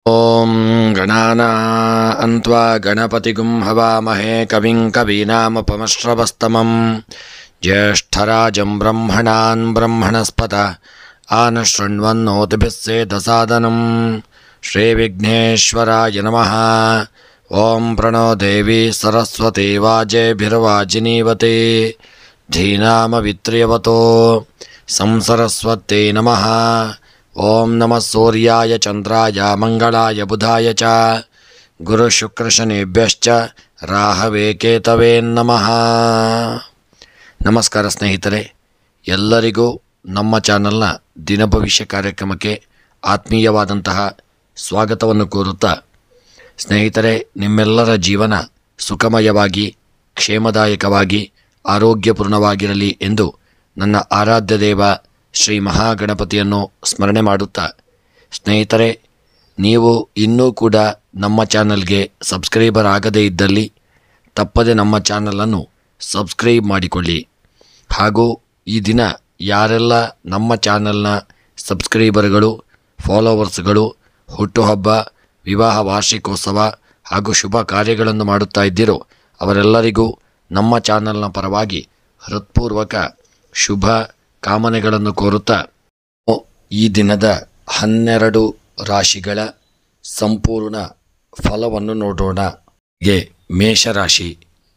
ಓಂ ಗಣಾನಾನ್ವಾ ಗಣಪತಿಗುಂ ಹವಾಮಹೇ ಕವಿಂ ಕವೀನಾಮುಪಮಶ್ರವಸ್ತಮಂ ಜ್ಯೇಷ್ಠರಾಜಂ ಬ್ರಹ್ಮಣಾನ್ ಬ್ರಹ್ಮಣಸ್ಪತ ಆನಶೃಣ್ವನ್ನೋತಿಭಿಸ್ಸೇದಸಾದನಂ ಶ್ರೀವಿಘ್ನೇಶ್ವರಾಯ ನಮಃ. ಓಂ ಪ್ರಣೋ ದೇವಿ ಸರಸ್ವತಿ ವಾಜೇಭಿರ್ವಾಜಿನೀವತಿ ಧೀನಾಮವಿತ್ರ್ಯವತೋ ಸಂಸರಸ್ವತ್ಯೈ ನಮಃ. ಓಂ ನಮಃ ಸೂರ್ಯಾಯ ಚಂದ್ರಾಯ ಮಂಗಳಾಯ ಬುಧಾಯ ಚ ಗುರುಶುಕ್ರಶನಿಭ್ಯಶ್ಚ ರಾಹವೇ ಕೇತವೇ ನಮಃ. ನಮಸ್ಕಾರ ಸ್ನೇಹಿತರೆ, ಎಲ್ಲರಿಗೂ ನಮ್ಮ ಚಾನಲ್ನ ದಿನಭವಿಷ್ಯ ಕಾರ್ಯಕ್ರಮಕ್ಕೆ ಆತ್ಮೀಯವಾದಂತಹ ಸ್ವಾಗತವನ್ನು ಕೋರುತ್ತಾ, ಸ್ನೇಹಿತರೆ, ನಿಮ್ಮೆಲ್ಲರ ಜೀವನ ಸುಖಮಯವಾಗಿ ಕ್ಷೇಮದಾಯಕವಾಗಿ ಆರೋಗ್ಯಪೂರ್ಣವಾಗಿರಲಿ ಎಂದು ನನ್ನ ಆರಾಧ್ಯ ದೇವ ಶ್ರೀ ಮಹಾಗಣಪತಿಯನ್ನು ಸ್ಮರಣೆ ಮಾಡುತ್ತಾ, ಸ್ನೇಹಿತರೆ, ನೀವು ಇನ್ನೂ ಕೂಡ ನಮ್ಮ ಚಾನಲ್ಗೆ ಸಬ್ಸ್ಕ್ರೈಬರ್ ಆಗದೇ ಇದ್ದಲ್ಲಿ ತಪ್ಪದೆ ನಮ್ಮ ಚಾನಲನ್ನು ಸಬ್ಸ್ಕ್ರೈಬ್ ಮಾಡಿಕೊಳ್ಳಿ. ಹಾಗೂ ಈ ದಿನ ಯಾರೆಲ್ಲ ನಮ್ಮ ಚಾನಲ್ನ ಸಬ್ಸ್ಕ್ರೈಬರ್ಗಳು, ಫಾಲೋವರ್ಸ್ಗಳು ಹುಟ್ಟುಹಬ್ಬ, ವಿವಾಹ ವಾರ್ಷಿಕೋತ್ಸವ ಹಾಗೂ ಶುಭ ಕಾರ್ಯಗಳನ್ನು ಮಾಡುತ್ತಾ ಇದ್ದೀರೋ ಅವರೆಲ್ಲರಿಗೂ ನಮ್ಮ ಚಾನಲ್ನ ಪರವಾಗಿ ಹೃತ್ಪೂರ್ವಕ ಶುಭ ಕಾಮನೆಗಳನ್ನು ಕೋರುತ್ತಾ, ಈ ದಿನದ 12 ರಾಶಿಗಳ ಸಂಪೂರ್ಣ ಫಲವನ್ನು ನೋಡೋಣ. ಮೇಷರಾಶಿ.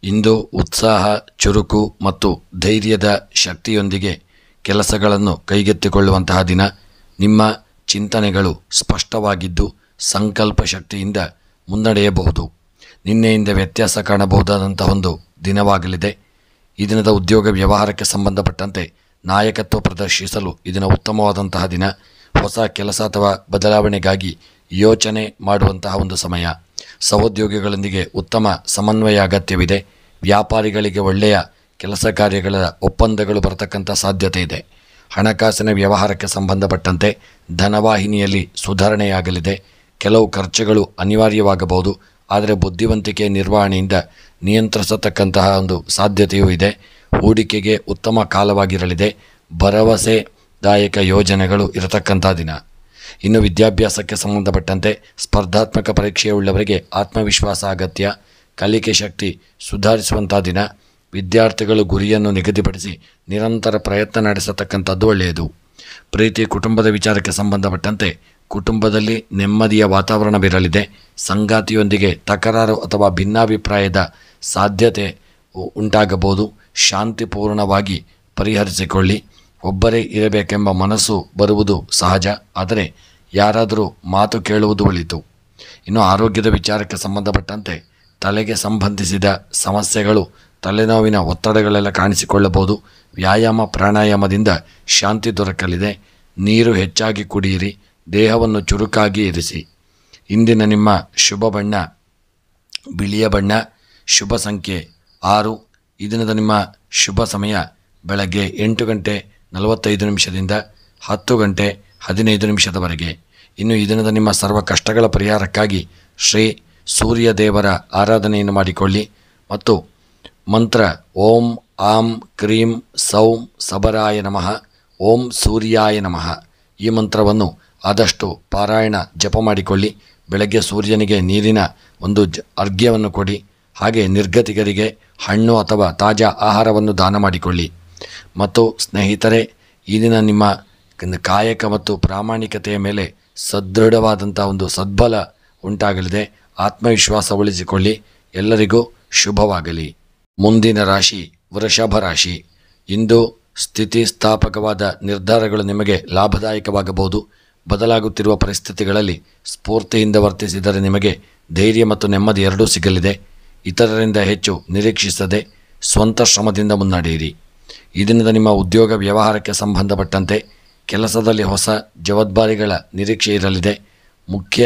ಇಂದು ಉತ್ಸಾಹ, ಚುರುಕು ಮತ್ತು ಧೈರ್ಯದ ಶಕ್ತಿಯೊಂದಿಗೆ ಕೆಲಸಗಳನ್ನು ಕೈಗೆತ್ತಿಕೊಳ್ಳುವಂತಹ ದಿನ. ನಿಮ್ಮ ಚಿಂತನೆಗಳು ಸ್ಪಷ್ಟವಾಗಿದ್ದು ಸಂಕಲ್ಪ ಶಕ್ತಿಯಿಂದ ಮುನ್ನಡೆಯಬಹುದು. ನಿನ್ನೆಯಿಂದ ವ್ಯತ್ಯಾಸ ಕಾಣಬಹುದಾದಂತಹ ಒಂದು ದಿನವಾಗಲಿದೆ. ಈ ದಿನದ ಉದ್ಯೋಗ ವ್ಯವಹಾರಕ್ಕೆ ಸಂಬಂಧಪಟ್ಟಂತೆ ನಾಯಕತ್ವ ಪ್ರದರ್ಶಿಸಲು ಇದನ್ನು ಉತ್ತಮವಾದಂತಹ ದಿನ. ಹೊಸ ಕೆಲಸ ಅಥವಾ ಬದಲಾವಣೆಗಾಗಿ ಯೋಚನೆ ಮಾಡುವಂತಹ ಒಂದು ಸಮಯ. ಸಹೋದ್ಯೋಗಿಗಳೊಂದಿಗೆ ಉತ್ತಮ ಸಮನ್ವಯ ಅಗತ್ಯವಿದೆ. ವ್ಯಾಪಾರಿಗಳಿಗೆ ಒಳ್ಳೆಯ ಕೆಲಸ ಕಾರ್ಯಗಳ ಒಪ್ಪಂದಗಳು ಬರತಕ್ಕಂಥ ಸಾಧ್ಯತೆ ಇದೆ. ಹಣಕಾಸಿನ ವ್ಯವಹಾರಕ್ಕೆ ಸಂಬಂಧಪಟ್ಟಂತೆ ಧನವಾಹಿನಿಯಲ್ಲಿ ಸುಧಾರಣೆಯಾಗಲಿದೆ. ಕೆಲವು ಖರ್ಚುಗಳು ಅನಿವಾರ್ಯವಾಗಬಹುದು, ಆದರೆ ಬುದ್ಧಿವಂತಿಕೆ ನಿರ್ವಹಣೆಯಿಂದ ನಿಯಂತ್ರಿಸತಕ್ಕಂತಹ ಒಂದು ಸಾಧ್ಯತೆಯೂ ಇದೆ. ಹೂಡಿಕೆಗೆ ಉತ್ತಮ ಕಾಲವಾಗಿರಲಿದೆ. ಭರವಸೆದಾಯಕ ಯೋಜನೆಗಳು ಇರತಕ್ಕಂಥ ದಿನ. ಇನ್ನು ವಿದ್ಯಾಭ್ಯಾಸಕ್ಕೆ ಸಂಬಂಧಪಟ್ಟಂತೆ ಸ್ಪರ್ಧಾತ್ಮಕ ಪರೀಕ್ಷೆಯುಳ್ಳವರಿಗೆ ಆತ್ಮವಿಶ್ವಾಸ ಅಗತ್ಯ. ಕಲಿಕೆ ಶಕ್ತಿ ಸುಧಾರಿಸುವಂಥ ದಿನ. ವಿದ್ಯಾರ್ಥಿಗಳು ಗುರಿಯನ್ನು ನಿಗದಿಪಡಿಸಿ ನಿರಂತರ ಪ್ರಯತ್ನ ನಡೆಸತಕ್ಕಂಥದ್ದು ಒಳ್ಳೆಯದು. ಪ್ರೀತಿ, ಕುಟುಂಬದ ವಿಚಾರಕ್ಕೆ ಸಂಬಂಧಪಟ್ಟಂತೆ ಕುಟುಂಬದಲ್ಲಿ ನೆಮ್ಮದಿಯ ವಾತಾವರಣವಿರಲಿದೆ. ಸಂಗಾತಿಯೊಂದಿಗೆ ತಕರಾರು ಅಥವಾ ಭಿನ್ನಾಭಿಪ್ರಾಯದ ಸಾಧ್ಯತೆ ಉಂಟಾಗಬಹುದು. ಶಾಂತಿಪೂರ್ಣವಾಗಿ ಪರಿಹರಿಸಿಕೊಳ್ಳಿ. ಒಬ್ಬರೇ ಇರಬೇಕೆಂಬ ಮನಸ್ಸು ಬರುವುದು ಸಹಜ, ಆದರೆ ಯಾರಾದರೂ ಮಾತು ಕೇಳುವುದು ಒಳಿತು. ಇನ್ನು ಆರೋಗ್ಯದ ವಿಚಾರಕ್ಕೆ ಸಂಬಂಧಪಟ್ಟಂತೆ ತಲೆಗೆ ಸಂಬಂಧಿಸಿದ ಸಮಸ್ಯೆಗಳು, ತಲೆನೋವಿನ ಒತ್ತಡಗಳೆಲ್ಲ ಕಾಣಿಸಿಕೊಳ್ಳಬಹುದು. ವ್ಯಾಯಾಮ ಪ್ರಾಣಾಯಾಮದಿಂದ ಶಾಂತಿ ದೊರಕಲಿದೆ. ನೀರು ಹೆಚ್ಚಾಗಿ ಕುಡಿಯಿರಿ. ದೇಹವನ್ನು ಚುರುಕಾಗಿ ಇರಿಸಿ. ಇಂದಿನ ನಿಮ್ಮ ಶುಭ ಬಣ್ಣ ಬಿಳಿಯ ಬಣ್ಣ. ಶುಭ ಸಂಖ್ಯೆ 6. ಈ ದಿನದ ನಿಮ್ಮ ಶುಭ ಸಮಯ ಬೆಳಗ್ಗೆ 8:45 10:15 ಇನ್ನು ಈ ದಿನದ ನಿಮ್ಮ ಸರ್ವ ಕಷ್ಟಗಳ ಪರಿಹಾರಕ್ಕಾಗಿ ಶ್ರೀ ಸೂರ್ಯ ದೇವರ ಆರಾಧನೆಯನ್ನು ಮಾಡಿಕೊಳ್ಳಿ ಮತ್ತು ಮಂತ್ರ ಓಂ ಆಂ ಕ್ರೀಂ ಸೌಂ ಸಬರಾಯ ನಮಃ, ಓಂ ಸೂರ್ಯಾಯ ನಮಃ ಈ ಮಂತ್ರವನ್ನು ಆದಷ್ಟು ಪಾರಾಯಣ ಜಪ ಮಾಡಿಕೊಳ್ಳಿ. ಬೆಳಗ್ಗೆ ಸೂರ್ಯನಿಗೆ ನೀರಿನ ಒಂದು ಅರ್ಘ್ಯವನ್ನು ಕೊಡಿ. ಹಾಗೆ ನಿರ್ಗತಿಕರಿಗೆ ಹಣ್ಣು ಅಥವಾ ತಾಜಾ ಆಹಾರವನ್ನು ದಾನ ಮಾಡಿಕೊಳ್ಳಿ. ಮತ್ತು ಸ್ನೇಹಿತರೆ, ಈ ದಿನ ನಿಮ್ಮ ಕಾಯಕ ಮತ್ತು ಪ್ರಾಮಾಣಿಕತೆಯ ಮೇಲೆ ಸದೃಢವಾದಂಥ ಒಂದು ಸದ್ಬಲ ಉಂಟಾಗಲಿದೆ. ಆತ್ಮವಿಶ್ವಾಸ ಉಳಿಸಿಕೊಳ್ಳಿ. ಎಲ್ಲರಿಗೂ ಶುಭವಾಗಲಿ. ಮುಂದಿನ ರಾಶಿ ವೃಷಭ ರಾಶಿ. ಇಂದು ಸ್ಥಿತಿಸ್ಥಾಪಕವಾದ ನಿರ್ಧಾರಗಳು ನಿಮಗೆ ಲಾಭದಾಯಕವಾಗಬಹುದು. ಬದಲಾಗುತ್ತಿರುವ ಪರಿಸ್ಥಿತಿಗಳಲ್ಲಿ ಸ್ಫೂರ್ತಿಯಿಂದ ವರ್ತಿಸಿದರೆ ನಿಮಗೆ ಧೈರ್ಯ ಮತ್ತು ನೆಮ್ಮದಿ ಎರಡೂ ಸಿಗಲಿದೆ. ಇತರರಿಂದ ಹೆಚ್ಚು ನಿರೀಕ್ಷಿಸದೆ ಸ್ವಂತ ಶ್ರಮದಿಂದ ಮುನ್ನಡೆಯಿರಿ. ಈ ದಿನದ ನಿಮ್ಮ ಉದ್ಯೋಗ ವ್ಯವಹಾರಕ್ಕೆ ಸಂಬಂಧಪಟ್ಟಂತೆ ಕೆಲಸದಲ್ಲಿ ಹೊಸ ಜವಾಬ್ದಾರಿಗಳ ನಿರೀಕ್ಷೆ ಇರಲಿದೆ. ಮುಖ್ಯ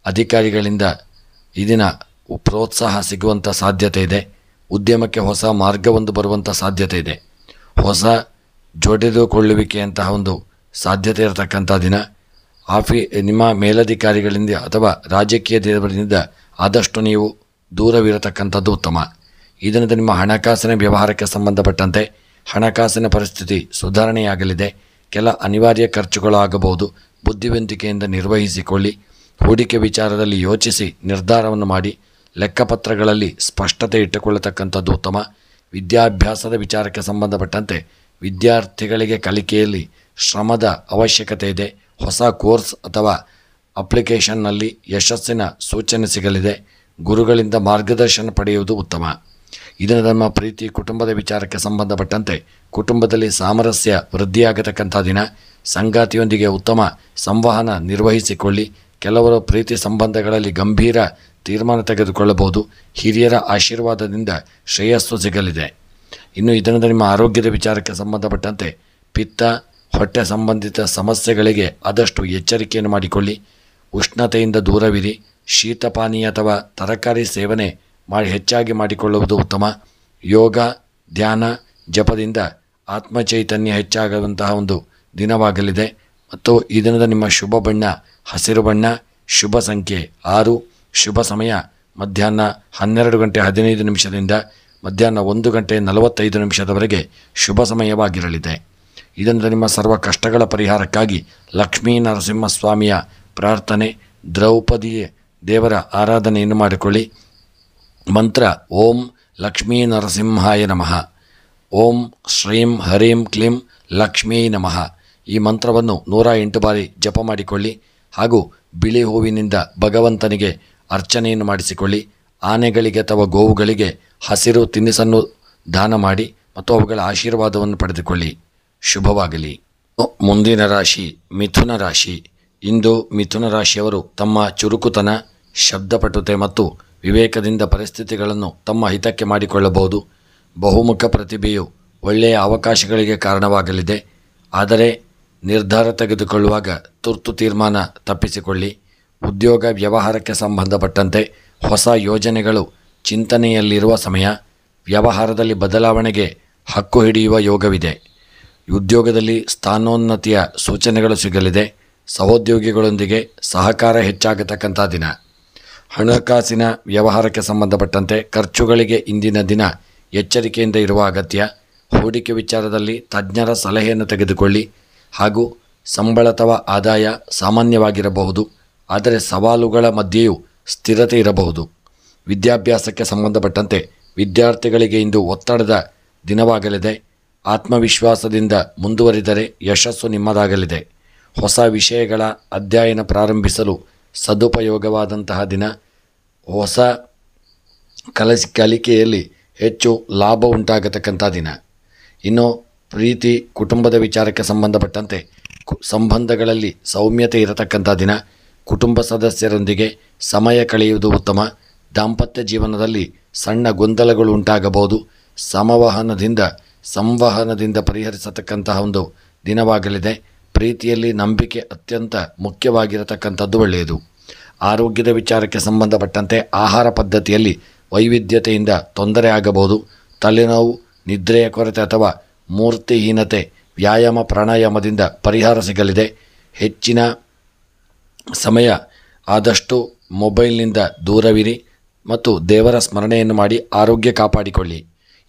ಅಧಿಕಾರಿಗಳಿಂದ ಈ ದಿನ ಪ್ರೋತ್ಸಾಹ ಸಿಗುವಂಥ ಸಾಧ್ಯತೆ ಇದೆ. ಉದ್ಯಮಕ್ಕೆ ಹೊಸ ಮಾರ್ಗವೊಂದು ಬರುವಂಥ ಸಾಧ್ಯತೆ ಇದೆ. ಹೊಸ ಜೋಡಿದುಕೊಳ್ಳುವಿಕೆಯಂತಹ ಒಂದು ಸಾಧ್ಯತೆ ಇರತಕ್ಕಂಥ ದಿನ. ನಿಮ್ಮ ಮೇಲಧಿಕಾರಿಗಳಿಂದ ಅಥವಾ ರಾಜಕೀಯ ದೇವರಿಂದ ಆದಷ್ಟು ನೀವು ದೂರವಿರತಕ್ಕಂಥದ್ದು ಉತ್ತಮ. ಈ ದಿನದ ನಿಮ್ಮ ಹಣಕಾಸಿನ ವ್ಯವಹಾರಕ್ಕೆ ಸಂಬಂಧಪಟ್ಟಂತೆ ಹಣಕಾಸಿನ ಪರಿಸ್ಥಿತಿ ಸುಧಾರಣೆಯಾಗಲಿದೆ. ಕೆಲ ಅನಿವಾರ್ಯ ಖರ್ಚುಗಳು ಆಗಬಹುದು. ಬುದ್ಧಿವಂತಿಕೆಯಿಂದ ನಿರ್ವಹಿಸಿಕೊಳ್ಳಿ. ಹೂಡಿಕೆ ವಿಚಾರದಲ್ಲಿ ಯೋಚಿಸಿ ನಿರ್ಧಾರವನ್ನು ಮಾಡಿ ಲೆಕ್ಕಪತ್ರಗಳಲ್ಲಿ ಸ್ಪಷ್ಟತೆ ಇಟ್ಟುಕೊಳ್ಳತಕ್ಕಂಥದ್ದು ಉತ್ತಮ. ವಿದ್ಯಾಭ್ಯಾಸದ ವಿಚಾರಕ್ಕೆ ಸಂಬಂಧಪಟ್ಟಂತೆ ವಿದ್ಯಾರ್ಥಿಗಳಿಗೆ ಕಲಿಕೆಯಲ್ಲಿ ಶ್ರಮದ ಅವಶ್ಯಕತೆ ಇದೆ. ಹೊಸ ಕೋರ್ಸ್ ಅಥವಾ ಅಪ್ಲಿಕೇಶನ್ನಲ್ಲಿ ಯಶಸ್ಸಿನ ಸೂಚನೆ ಸಿಗಲಿದೆ. ಗುರುಗಳಿಂದ ಮಾರ್ಗದರ್ಶನ ಪಡೆಯುವುದು ಉತ್ತಮ. ಇದನ್ನು ನಮ್ಮ ಪ್ರೀತಿ ಕುಟುಂಬದ ವಿಚಾರಕ್ಕೆ ಸಂಬಂಧಪಟ್ಟಂತೆ ಕುಟುಂಬದಲ್ಲಿ ಸಾಮರಸ್ಯ ವೃದ್ಧಿಯಾಗತಕ್ಕಂಥ ದಿನ. ಸಂಗಾತಿಯೊಂದಿಗೆ ಉತ್ತಮ ಸಂವಹನ ನಿರ್ವಹಿಸಿಕೊಳ್ಳಿ. ಕೆಲವರು ಪ್ರೀತಿ ಸಂಬಂಧಗಳಲ್ಲಿ ಗಂಭೀರ ತೀರ್ಮಾನ ತೆಗೆದುಕೊಳ್ಳಬಹುದು. ಹಿರಿಯರ ಆಶೀರ್ವಾದದಿಂದ ಶ್ರೇಯಸ್ಸು ಸಿಗಲಿದೆ. ಇನ್ನು ಇದರಿಂದ ನಿಮ್ಮ ಆರೋಗ್ಯದ ವಿಚಾರಕ್ಕೆ ಸಂಬಂಧಪಟ್ಟಂತೆ ಪಿತ್ತ, ಹೊಟ್ಟೆ ಸಂಬಂಧಿತ ಸಮಸ್ಯೆಗಳಿಗೆ ಆದಷ್ಟು ಎಚ್ಚರಿಕೆಯನ್ನು ಮಾಡಿಕೊಳ್ಳಿ. ಉಷ್ಣತೆಯಿಂದ ದೂರವಿರಿ. ಶೀತಪಾನೀಯ ಅಥವಾ ತರಕಾರಿ ಸೇವನೆ ಹೆಚ್ಚಾಗಿ ಮಾಡಿಕೊಳ್ಳುವುದು ಉತ್ತಮ. ಯೋಗ, ಧ್ಯಾನ, ಜಪದಿಂದ ಆತ್ಮಚೈತನ್ಯ ಹೆಚ್ಚಾಗುವಂತಹ ಒಂದು ದಿನವಾಗಲಿದೆ. ಮತ್ತು ಈ ದಿನದ ನಿಮ್ಮ ಶುಭ ಬಣ್ಣ ಹಸಿರು ಬಣ್ಣ. ಶುಭ ಸಂಖ್ಯೆ 6. ಶುಭ ಸಮಯ ಮಧ್ಯಾಹ್ನ 12:15 ಮಧ್ಯಾಹ್ನ 1:45 ಶುಭ ಸಮಯವಾಗಿರಲಿದೆ. ಇದರಿಂದ ನಿಮ್ಮ ಸರ್ವ ಕಷ್ಟಗಳ ಪರಿಹಾರಕ್ಕಾಗಿ ಲಕ್ಷ್ಮೀ ನರಸಿಂಹಸ್ವಾಮಿಯ ಪ್ರಾರ್ಥನೆ, ದ್ರೌಪದಿ ದೇವರ ಆರಾಧನೆಯನ್ನು ಮಾಡಿಕೊಳ್ಳಿ. ಮಂತ್ರ: ಓಂ ಲಕ್ಷ್ಮೀ ನರಸಿಂಹಾಯ ನಮಃ. ಓಂ ಶ್ರೀಂ ಹರೀಂ ಕ್ಲೀಂ ಲಕ್ಷ್ಮೀ ನಮಃ. ಈ ಮಂತ್ರವನ್ನು 108 ಬಾರಿ ಜಪ ಮಾಡಿಕೊಳ್ಳಿ. ಹಾಗೂ ಬಿಳಿ ಹೂವಿನಿಂದ ಭಗವಂತನಿಗೆ ಅರ್ಚನೆಯನ್ನು ಮಾಡಿಸಿಕೊಳ್ಳಿ. ಆನೆಗಳಿಗೆ ಅಥವಾ ಗೋವುಗಳಿಗೆ ಹಸಿರು ತಿನಿಸನ್ನು ದಾನ ಮಾಡಿ ಮತ್ತು ಅವುಗಳ ಆಶೀರ್ವಾದವನ್ನು ಪಡೆದುಕೊಳ್ಳಿ. ಶುಭವಾಗಲಿ. ಮುಂದಿನ ರಾಶಿ ಮಿಥುನ ರಾಶಿ. ಇಂದು ಮಿಥುನ ರಾಶಿಯವರು ತಮ್ಮ ಚುರುಕುತನ, ಶಬ್ದಪಟುತೆ ಮತ್ತು ವಿವೇಕದಿಂದ ಪರಿಸ್ಥಿತಿಗಳನ್ನು ತಮ್ಮ ಹಿತಕ್ಕೆ ಮಾಡಿಕೊಳ್ಳಬಹುದು. ಬಹುಮುಖ ಪ್ರತಿಭೆಯು ಒಳ್ಳೆಯ ಅವಕಾಶಗಳಿಗೆ ಕಾರಣವಾಗಲಿದೆ. ಆದರೆ ನಿರ್ಧಾರ ತೆಗೆದುಕೊಳ್ಳುವಾಗ ತುರ್ತು ತೀರ್ಮಾನ ತಪ್ಪಿಸಿಕೊಳ್ಳಿ. ಉದ್ಯೋಗ ವ್ಯವಹಾರಕ್ಕೆ ಸಂಬಂಧಪಟ್ಟಂತೆ ಹೊಸ ಯೋಜನೆಗಳು ಚಿಂತನೆಯಲ್ಲಿರುವ ಸಮಯ. ವ್ಯವಹಾರದಲ್ಲಿ ಬದಲಾವಣೆಗೆ ಹಕ್ಕು ಹಿಡಿಯುವ ಯೋಗವಿದೆ. ಉದ್ಯೋಗದಲ್ಲಿ ಸ್ಥಾನೋನ್ನತಿಯ ಸೂಚನೆಗಳು ಸಿಗಲಿದೆ. ಸಹೋದ್ಯೋಗಿಗಳೊಂದಿಗೆ ಸಹಕಾರ ಹೆಚ್ಚಾಗತಕ್ಕಂಥ ದಿನ. ಹಣಕಾಸಿನ ವ್ಯವಹಾರಕ್ಕೆ ಸಂಬಂಧಪಟ್ಟಂತೆ ಖರ್ಚುಗಳಿಗೆ ಇಂದಿನ ದಿನ ಎಚ್ಚರಿಕೆಯಿಂದ ಇರುವ ಅಗತ್ಯ. ಹೂಡಿಕೆ ವಿಚಾರದಲ್ಲಿ ತಜ್ಞರ ಸಲಹೆಯನ್ನು ತೆಗೆದುಕೊಳ್ಳಿ. ಹಾಗೂ ಸಂಬಳ ಅಥವಾ ಆದಾಯ ಸಾಮಾನ್ಯವಾಗಿರಬಹುದು, ಆದರೆ ಸವಾಲುಗಳ ಮಧ್ಯೆಯೂ ಸ್ಥಿರತೆ ಇರಬಹುದು. ವಿದ್ಯಾಭ್ಯಾಸಕ್ಕೆ ಸಂಬಂಧಪಟ್ಟಂತೆ ವಿದ್ಯಾರ್ಥಿಗಳಿಗೆ ಇಂದು ಒತ್ತಡದ ದಿನವಾಗಲಿದೆ. ಆತ್ಮವಿಶ್ವಾಸದಿಂದ ಮುಂದುವರಿದರೆ ಯಶಸ್ಸು ನಿಮ್ಮದಾಗಲಿದೆ. ಹೊಸ ವಿಷಯಗಳ ಅಧ್ಯಯನ ಪ್ರಾರಂಭಿಸಲು ಸದುಪಯೋಗವಾದಂತಹ ದಿನ. ಹೊಸ ಕಲಿಕೆಯಲ್ಲಿ ಹೆಚ್ಚು ಲಾಭ ಉಂಟಾಗತಕ್ಕಂಥ ದಿನ. ಇನ್ನು ಪ್ರೀತಿ ಕುಟುಂಬದ ವಿಚಾರಕ್ಕೆ ಸಂಬಂಧಪಟ್ಟಂತೆ ಸಂಬಂಧಗಳಲ್ಲಿ ಸೌಮ್ಯತೆ ಇರತಕ್ಕಂಥ ದಿನ. ಕುಟುಂಬ ಸದಸ್ಯರೊಂದಿಗೆ ಸಮಯ ಕಳೆಯುವುದು ಉತ್ತಮ. ದಾಂಪತ್ಯ ಜೀವನದಲ್ಲಿ ಸಣ್ಣ ಗೊಂದಲಗಳು ಉಂಟಾಗಬಹುದು. ಸಂವಹನದಿಂದ ಪರಿಹರಿಸತಕ್ಕಂತಹ ಒಂದು ದಿನವಾಗಲಿದೆ. ಪ್ರೀತಿಯಲ್ಲಿ ನಂಬಿಕೆ ಅತ್ಯಂತ ಮುಖ್ಯವಾಗಿರತಕ್ಕಂಥದ್ದು ಒಳ್ಳೆಯದು. ಆರೋಗ್ಯದ ವಿಚಾರಕ್ಕೆ ಸಂಬಂಧಪಟ್ಟಂತೆ ಆಹಾರ ಪದ್ಧತಿಯಲ್ಲಿ ವೈವಿಧ್ಯತೆಯಿಂದ ತೊಂದರೆ ಆಗಬಹುದು. ತಲೆನೋವು, ನಿದ್ರೆಯ ಕೊರತೆ ಅಥವಾ ಮೂರ್ತಿಹೀನತೆ ವ್ಯಾಯಾಮ ಪ್ರಾಣಾಯಾಮದಿಂದ ಪರಿಹಾರ ಸಿಗಲಿದೆ. ಹೆಚ್ಚಿನ ಸಮಯ ಆದಷ್ಟು ಮೊಬೈಲ್ನಿಂದ ದೂರವಿರಿ ಮತ್ತು ದೇವರ ಸ್ಮರಣೆಯನ್ನು ಮಾಡಿ ಆರೋಗ್ಯ ಕಾಪಾಡಿಕೊಳ್ಳಿ.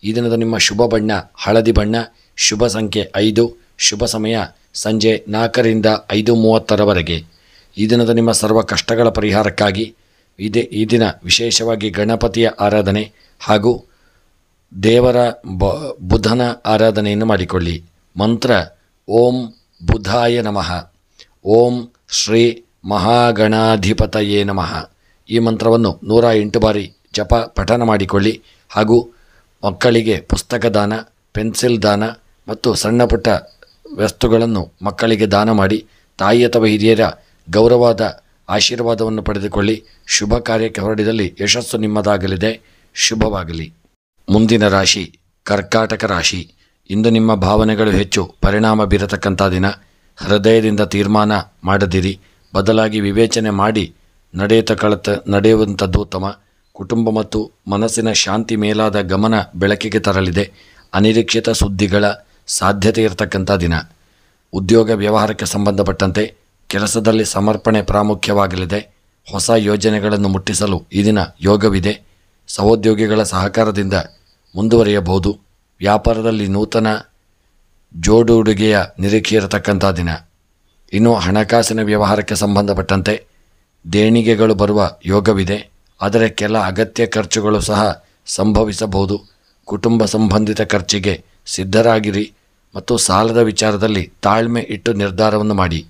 ಈ ದಿನದ ನಿಮ್ಮ ಶುಭ ಬಣ್ಣ ಹಳದಿ ಬಣ್ಣ. ಶುಭ ಸಂಖ್ಯೆ 5. ಶುಭ ಸಮಯ ಸಂಜೆ 4:05 ಈ ದಿನದ ನಿಮ್ಮ ಸರ್ವ ಕಷ್ಟಗಳ ಪರಿಹಾರಕ್ಕಾಗಿ ಈ ದಿನ ವಿಶೇಷವಾಗಿ ಗಣಪತಿಯ ಆರಾಧನೆ ಹಾಗೂ ದೇವರ ಬುಧನ ಆರಾಧನೆಯನ್ನು ಮಾಡಿಕೊಳ್ಳಿ. ಮಂತ್ರ: ಓಂ ಬುಧಾಯ ನಮಃ. ಓಂ ಶ್ರೀ ಮಹಾಗಣಾಧಿಪತಯೇ ನಮಃ. ಈ ಮಂತ್ರವನ್ನು 108 ಬಾರಿ ಜಪ ಪಠನ ಮಾಡಿಕೊಳ್ಳಿ. ಹಾಗೂ ಮಕ್ಕಳಿಗೆ ಪುಸ್ತಕ ದಾನ, ಪೆನ್ಸಿಲ್ ದಾನ ಮತ್ತು ಸಣ್ಣ ಪುಟ್ಟ ವಸ್ತುಗಳನ್ನು ಮಕ್ಕಳಿಗೆ ದಾನ ಮಾಡಿ ತಾಯಿ ಅಥವಾ ಹಿರಿಯರ ಗೌರವದ ಆಶೀರ್ವಾದವನ್ನು ಪಡೆದುಕೊಳ್ಳಿ. ಶುಭ ಕಾರ್ಯಕ್ಕೆ ಹೊರಡಿದಲ್ಲಿ ಯಶಸ್ಸು ನಿಮ್ಮದಾಗಲಿದೆ. ಶುಭವಾಗಲಿ. ಮುಂದಿನ ರಾಶಿ ಕರ್ಕಾಟಕ ರಾಶಿ. ಇಂದು ನಿಮ್ಮ ಭಾವನೆಗಳು ಹೆಚ್ಚು ಪರಿಣಾಮ ಬೀರತಕ್ಕಂಥ ದಿನ. ಹೃದಯದಿಂದ ತೀರ್ಮಾನ ಮಾಡದಿರಿ, ಬದಲಾಗಿ ವಿವೇಚನೆ ಮಾಡಿ ನಡೆಯುವಂಥದ್ದು ಉತ್ತಮ. ಕುಟುಂಬ ಮತ್ತು ಮನಸ್ಸಿನ ಶಾಂತಿ ಮೇಲಾದ ಗಮನ ಬೆಳಕಿಗೆ ತರಲಿದೆ. ಅನಿರೀಕ್ಷಿತ ಸುದ್ದಿಗಳ ಸಾಧ್ಯತೆ ಇರತಕ್ಕಂಥ ದಿನ. ಉದ್ಯೋಗ ವ್ಯವಹಾರಕ್ಕೆ ಸಂಬಂಧಪಟ್ಟಂತೆ ಕೆಲಸದಲ್ಲಿ ಸಮರ್ಪಣೆ ಪ್ರಾಮುಖ್ಯವಾಗಲಿದೆ. ಹೊಸ ಯೋಜನೆಗಳನ್ನು ಮುಟ್ಟಿಸಲು ಈ ದಿನ ಯೋಗವಿದೆ. ಸಹೋದ್ಯೋಗಿಗಳ ಸಹಕಾರದಿಂದ ಮುಂದುವರಿಯಬಹುದು. ವ್ಯಾಪಾರದಲ್ಲಿ ನೂತನ ಜೋಡುಡುಗೆಯ ನಿರೀಕ್ಷೆ ಇರತಕ್ಕಂಥ ದಿನ. ಇನ್ನು ಹಣಕಾಸಿನ ವ್ಯವಹಾರಕ್ಕೆ ಸಂಬಂಧಪಟ್ಟಂತೆ ದೇಣಿಗೆಗಳು ಬರುವ ಯೋಗವಿದೆ. ಆದರೆ ಕೆಲ ಅಗತ್ಯ ಖರ್ಚುಗಳು ಸಹ ಸಂಭವಿಸಬಹುದು. ಕುಟುಂಬ ಸಂಬಂಧಿತ ಖರ್ಚಿಗೆ ಸಿದ್ಧರಾಗಿರಿ ಮತ್ತು ಸಾಲದ ವಿಚಾರದಲ್ಲಿ ತಾಳ್ಮೆ ಇಟ್ಟು ನಿರ್ಧಾರವನ್ನು ಮಾಡಿ.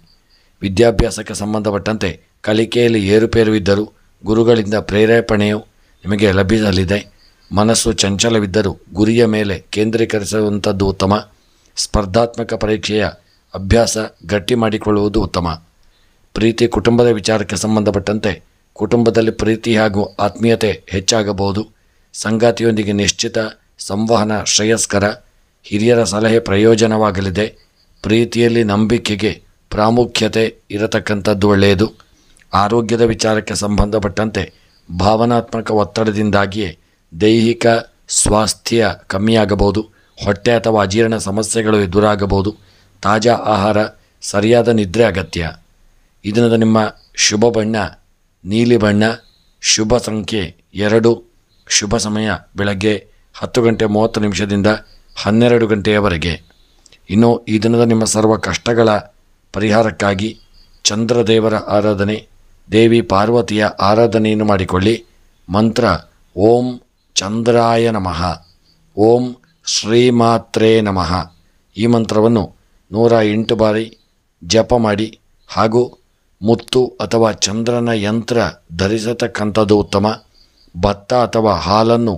ವಿದ್ಯಾಭ್ಯಾಸಕ್ಕೆ ಸಂಬಂಧಪಟ್ಟಂತೆ ಕಲಿಕೆಯಲ್ಲಿ ಏರುಪೇರು ಇದ್ದರೂ ಗುರುಗಳಿಂದ ಪ್ರೇರೇಪಣೆಯು ನಿಮಗೆ ಲಭಿಸಲಿದೆ. ಮನಸ್ಸು ಚಂಚಲವಿದ್ದರೂ ಗುರಿಯ ಮೇಲೆ ಕೇಂದ್ರೀಕರಿಸುವಂಥದ್ದು ಉತ್ತಮ. ಸ್ಪರ್ಧಾತ್ಮಕ ಪರೀಕ್ಷೆಯ ಅಭ್ಯಾಸ ಗಟ್ಟಿ ಮಾಡಿಕೊಳ್ಳುವುದು ಉತ್ತಮ. ಪ್ರೀತಿ ಕುಟುಂಬದ ವಿಚಾರಕ್ಕೆ ಸಂಬಂಧಪಟ್ಟಂತೆ ಕುಟುಂಬದಲ್ಲಿ ಪ್ರೀತಿ ಹಾಗೂ ಆತ್ಮೀಯತೆ ಹೆಚ್ಚಾಗಬಹುದು. ಸಂಗಾತಿಯೊಂದಿಗೆ ನಿಶ್ಚಿತ ಸಂವಹನ ಶ್ರೇಯಸ್ಕರ. ಹಿರಿಯರ ಸಲಹೆ ಪ್ರಯೋಜನವಾಗಲಿದೆ. ಪ್ರೀತಿಯಲ್ಲಿ ನಂಬಿಕೆಗೆ ಪ್ರಾಮುಖ್ಯತೆ ಇರತಕ್ಕಂಥದ್ದು ಒಳ್ಳೆಯದು. ಆರೋಗ್ಯದ ವಿಚಾರಕ್ಕೆ ಸಂಬಂಧಪಟ್ಟಂತೆ ಭಾವನಾತ್ಮಕ ಒತ್ತಡದಿಂದಾಗಿಯೇ ದೈಹಿಕ ಸ್ವಾಸ್ಥ್ಯ ಕಮ್ಮಿಯಾಗಬಹುದು. ಹೊಟ್ಟೆ ಅಥವಾ ಅಜೀರ್ಣ ಸಮಸ್ಯೆಗಳು ಎದುರಾಗಬಹುದು. ತಾಜಾ ಆಹಾರ, ಸರಿಯಾದ ನಿದ್ರೆ ಅಗತ್ಯ. ಈ ದಿನದ ನಿಮ್ಮ ಶುಭ ಬಣ್ಣ ನೀಲಿ ಬಣ್ಣ. ಶುಭ ಸಂಖ್ಯೆ 2. ಶುಭ ಸಮಯ ಬೆಳಗ್ಗೆ 10:30 12 ಇನ್ನು ಈ ದಿನದ ನಿಮ್ಮ ಸರ್ವ ಕಷ್ಟಗಳ ಪರಿಹಾರಕ್ಕಾಗಿ ಚಂದ್ರದೇವರ ಆರಾಧನೆ, ದೇವಿ ಪಾರ್ವತಿಯ ಆರಾಧನೆಯನ್ನು ಮಾಡಿಕೊಳ್ಳಿ. ಮಂತ್ರ ಓಂ ಚಂದ್ರಾಯ ನಮಃ, ಓಂ ಶ್ರೀಮಾತ್ರೇ ನಮಃ. ಈ ಮಂತ್ರವನ್ನು 108 ಬಾರಿ ಜಪ ಮಾಡಿ ಹಾಗೂ ಮುತ್ತು ಅಥವಾ ಚಂದ್ರನ ಯಂತ್ರ ಧರಿಸತಕ್ಕಂಥದ್ದು ಉತ್ತಮ. ಭತ್ತ ಅಥವಾ ಹಾಲನ್ನು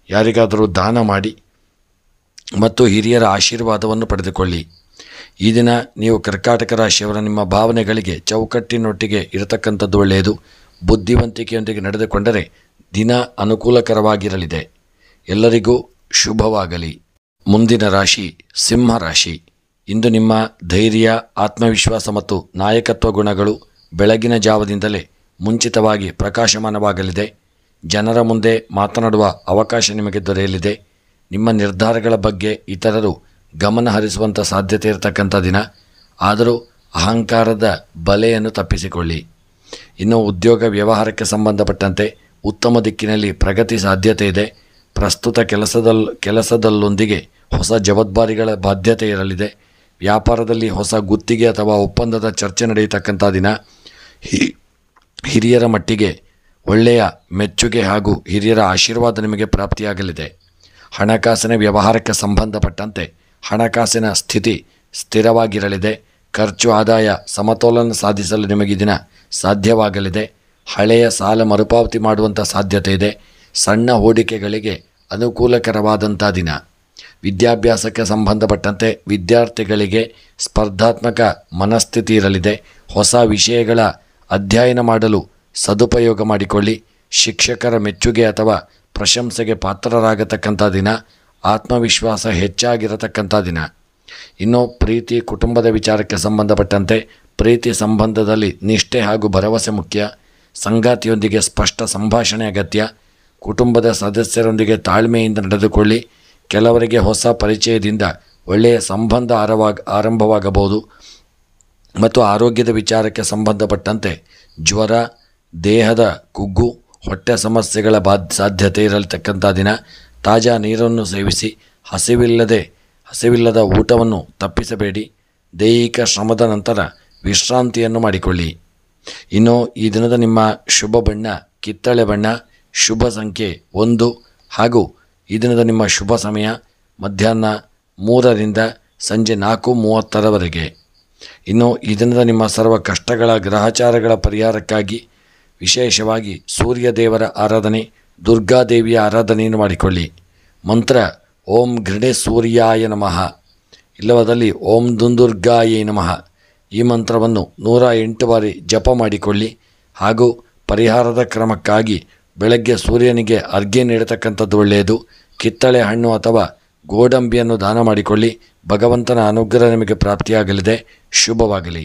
ಯಾರಿಗಾದರೂ ದಾನ ಮಾಡಿ ಮತ್ತು ಹಿರಿಯರ ಆಶೀರ್ವಾದವನ್ನು ಪಡೆದುಕೊಳ್ಳಿ. ಈ ದಿನ ನೀವು ಕರ್ಕಾಟಕ ರಾಶಿಯವರ ನಿಮ್ಮ ಭಾವನೆಗಳಿಗೆ ಚೌಕಟ್ಟಿನೊಟ್ಟಿಗೆ ಇರತಕ್ಕಂಥದ್ದು ಒಳ್ಳೆಯದು. ಬುದ್ಧಿವಂತಿಕೆಯೊಂದಿಗೆ ನಡೆದುಕೊಂಡರೆ ದಿನ ಅನುಕೂಲಕರವಾಗಿರಲಿದೆ. ಎಲ್ಲರಿಗೂ ಶುಭವಾಗಲಿ. ಮುಂದಿನ ರಾಶಿ ಸಿಂಹ ರಾಶಿ. ಇಂದು ನಿಮ್ಮ ಧೈರ್ಯ, ಆತ್ಮವಿಶ್ವಾಸ ಮತ್ತು ನಾಯಕತ್ವ ಗುಣಗಳು ಬೆಳಗಿನ ಜಾವದಿಂದಲೇ ಮುಂಚಿತವಾಗಿ ಪ್ರಕಾಶಮಾನವಾಗಲಿದೆ. ಜನರ ಮುಂದೆ ಮಾತನಾಡುವ ಅವಕಾಶ ನಿಮಗೆ ದೊರೆಯಲಿದೆ. ನಿಮ್ಮ ನಿರ್ಧಾರಗಳ ಬಗ್ಗೆ ಇತರರು ಗಮನ ಹರಿಸುವಂಥ ಸಾಧ್ಯತೆ ಇರತಕ್ಕಂಥ ದಿನ. ಆದರೂ ಅಹಂಕಾರದ ಬಲೆಯನ್ನು ತಪ್ಪಿಸಿಕೊಳ್ಳಿ. ಇನ್ನು ಉದ್ಯೋಗ ವ್ಯವಹಾರಕ್ಕೆ ಸಂಬಂಧಪಟ್ಟಂತೆ ಉತ್ತಮ ದಿಕ್ಕಿನಲ್ಲಿ ಪ್ರಗತಿ ಸಾಧ್ಯತೆ ಇದೆ. ಪ್ರಸ್ತುತ ಕೆಲಸದಲ್ಲೊಂದಿಗೆ ಹೊಸ ಜವಾಬ್ದಾರಿಗಳ ಬಾಧ್ಯತೆ ಇರಲಿದೆ. ವ್ಯಾಪಾರದಲ್ಲಿ ಹೊಸ ಗುತ್ತಿಗೆ ಅಥವಾ ಒಪ್ಪಂದದ ಚರ್ಚೆ ನಡೆಯತಕ್ಕಂಥ ದಿನ. ಹಿರಿಯರ ಮಟ್ಟಿಗೆ ಒಳ್ಳೆಯ ಮೆಚ್ಚುಗೆ ಹಾಗೂ ಹಿರಿಯರ ಆಶೀರ್ವಾದ ನಿಮಗೆ ಪ್ರಾಪ್ತಿಯಾಗಲಿದೆ. ಹಣಕಾಸಿನ ವ್ಯವಹಾರಕ್ಕೆ ಸಂಬಂಧಪಟ್ಟಂತೆ ಹಣಕಾಸಿನ ಸ್ಥಿತಿ ಸ್ಥಿರವಾಗಿರಲಿದೆ. ಖರ್ಚು ಆದಾಯ ಸಮತೋಲನ ಸಾಧಿಸಲು ನಿಮಗೆ ದಿನ ಸಾಧ್ಯವಾಗಲಿದೆ. ಹಳೆಯ ಸಾಲ ಮರುಪಾವತಿ ಮಾಡುವಂಥ ಸಾಧ್ಯತೆ ಇದೆ. ಸಣ್ಣ ಹೂಡಿಕೆಗಳಿಗೆ ಅನುಕೂಲಕರವಾದಂಥ ದಿನ. ವಿದ್ಯಾಭ್ಯಾಸಕ್ಕೆ ಸಂಬಂಧಪಟ್ಟಂತೆ ವಿದ್ಯಾರ್ಥಿಗಳಿಗೆ ಸ್ಪರ್ಧಾತ್ಮಕ ಮನಸ್ಥಿತಿ ಇರಲಿದೆ. ಹೊಸ ವಿಷಯಗಳ ಅಧ್ಯಯನ ಮಾಡಲು ಸದುಪಯೋಗ ಮಾಡಿಕೊಳ್ಳಿ. ಶಿಕ್ಷಕರ ಮೆಚ್ಚುಗೆ ಅಥವಾ ಪ್ರಶಂಸೆಗೆ ಪಾತ್ರರಾಗತಕ್ಕಂಥ ದಿನ. ಆತ್ಮವಿಶ್ವಾಸ ಹೆಚ್ಚಾಗಿರತಕ್ಕಂಥ ದಿನ. ಇನ್ನು ಪ್ರೀತಿ ಕುಟುಂಬದ ವಿಚಾರಕ್ಕೆ ಸಂಬಂಧಪಟ್ಟಂತೆ ಪ್ರೀತಿ ಸಂಬಂಧದಲ್ಲಿ ನಿಷ್ಠೆ ಹಾಗೂ ಭರವಸೆ ಮುಖ್ಯ. ಸಂಗಾತಿಯೊಂದಿಗೆ ಸ್ಪಷ್ಟ ಸಂಭಾಷಣೆ ಅಗತ್ಯ. ಕುಟುಂಬದ ಸದಸ್ಯರೊಂದಿಗೆ ತಾಳ್ಮೆಯಿಂದ ನಡೆದುಕೊಳ್ಳಿ. ಕೆಲವರಿಗೆ ಹೊಸ ಪರಿಚಯದಿಂದ ಒಳ್ಳೆಯ ಸಂಬಂಧ ಆರಂಭವಾಗಬಹುದು. ಮತ್ತು ಆರೋಗ್ಯದ ವಿಚಾರಕ್ಕೆ ಸಂಬಂಧಪಟ್ಟಂತೆ ಜ್ವರ, ದೇಹದ ಕುಗ್ಗು, ಹೊಟ್ಟೆ ಸಮಸ್ಯೆಗಳ ಸಾಧ್ಯತೆ ಇರತಕ್ಕಂಥ ದಿನ. ತಾಜಾ ನೀರನ್ನು ಸೇವಿಸಿ. ಹಸಿವಿಲ್ಲದ ಊಟವನ್ನು ತಪ್ಪಿಸಬೇಡಿ. ದೈಹಿಕ ಶ್ರಮದ ನಂತರ ವಿಶ್ರಾಂತಿಯನ್ನು ಮಾಡಿಕೊಳ್ಳಿ. ಇನ್ನು ಈ ದಿನದ ನಿಮ್ಮ ಶುಭ ಬಣ್ಣ ಕಿತ್ತಳೆ ಬಣ್ಣ. ಶುಭ ಸಂಖ್ಯೆ 1 ಹಾಗೂ ಈ ದಿನದ ನಿಮ್ಮ ಶುಭ ಸಮಯ ಮಧ್ಯಾಹ್ನ 3 ಸಂಜೆ 4:30 ಇನ್ನು ಈ ದಿನದ ನಿಮ್ಮ ಸರ್ವ ಕಷ್ಟಗಳ ಗ್ರಹಚಾರಗಳ ಪರಿಹಾರಕ್ಕಾಗಿ ವಿಶೇಷವಾಗಿ ಸೂರ್ಯದೇವರ ಆರಾಧನೆ, ದುರ್ಗಾದೇವಿಯ ಆರಾಧನೆಯನ್ನು ಮಾಡಿಕೊಳ್ಳಿ. ಮಂತ್ರ ಓಂ ಗೃಣೆ ಸೂರ್ಯಾಯ ನಮಃ, ಇಲ್ಲವಾದಲ್ಲಿ ಓಂ ದುಂದುರ್ಗಾಯೇ ನಮಃ. ಈ ಮಂತ್ರವನ್ನು 108 ಬಾರಿ ಜಪ ಮಾಡಿಕೊಳ್ಳಿ. ಹಾಗೂ ಪರಿಹಾರದ ಕ್ರಮಕ್ಕಾಗಿ ಬೆಳಗ್ಗೆ ಸೂರ್ಯನಿಗೆ ಅರ್ಘ್ಯ ನೀಡತಕ್ಕಂಥದ್ದು ಒಳ್ಳೆಯದು. ಕಿತ್ತಳೆ ಹಣ್ಣು ಅಥವಾ ಗೋಡಂಬಿಯನ್ನು ದಾನ ಮಾಡಿಕೊಳ್ಳಿ. ಭಗವಂತನ ಅನುಗ್ರಹ ನಿಮಗೆ ಪ್ರಾಪ್ತಿಯಾಗಲಿದೆ. ಶುಭವಾಗಲಿ.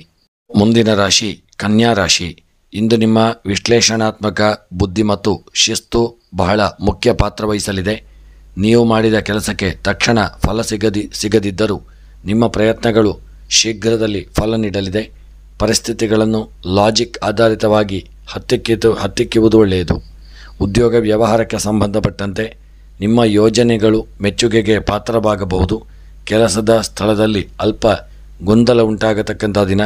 ಮುಂದಿನ ರಾಶಿ ಕನ್ಯಾ ರಾಶಿ. ಇಂದು ನಿಮ್ಮ ವಿಶ್ಲೇಷಣಾತ್ಮಕ ಬುದ್ಧಿ ಮತ್ತು ಶಿಸ್ತು ಬಹಳ ಮುಖ್ಯ ಪಾತ್ರ ವಹಿಸಲಿದೆ. ನೀವು ಮಾಡಿದ ಕೆಲಸಕ್ಕೆ ತಕ್ಷಣ ಫಲ ಸಿಗದಿದ್ದರೂ ನಿಮ್ಮ ಪ್ರಯತ್ನಗಳು ಶೀಘ್ರದಲ್ಲಿ ಫಲ ನೀಡಲಿದೆ. ಪರಿಸ್ಥಿತಿಗಳನ್ನು ಲಾಜಿಕ್ ಆಧಾರಿತವಾಗಿ ಹತ್ತಿಕ್ಕುವುದು ಒಳ್ಳೆಯದು. ಉದ್ಯೋಗ ವ್ಯವಹಾರಕ್ಕೆ ಸಂಬಂಧಪಟ್ಟಂತೆ ನಿಮ್ಮ ಯೋಜನೆಗಳು ಮೆಚ್ಚುಗೆಗೆ ಪಾತ್ರವಾಗಬಹುದು. ಕೆಲಸದ ಸ್ಥಳದಲ್ಲಿ ಅಲ್ಪ ಗೊಂದಲ ಉಂಟಾಗತಕ್ಕಂಥ ದಿನ.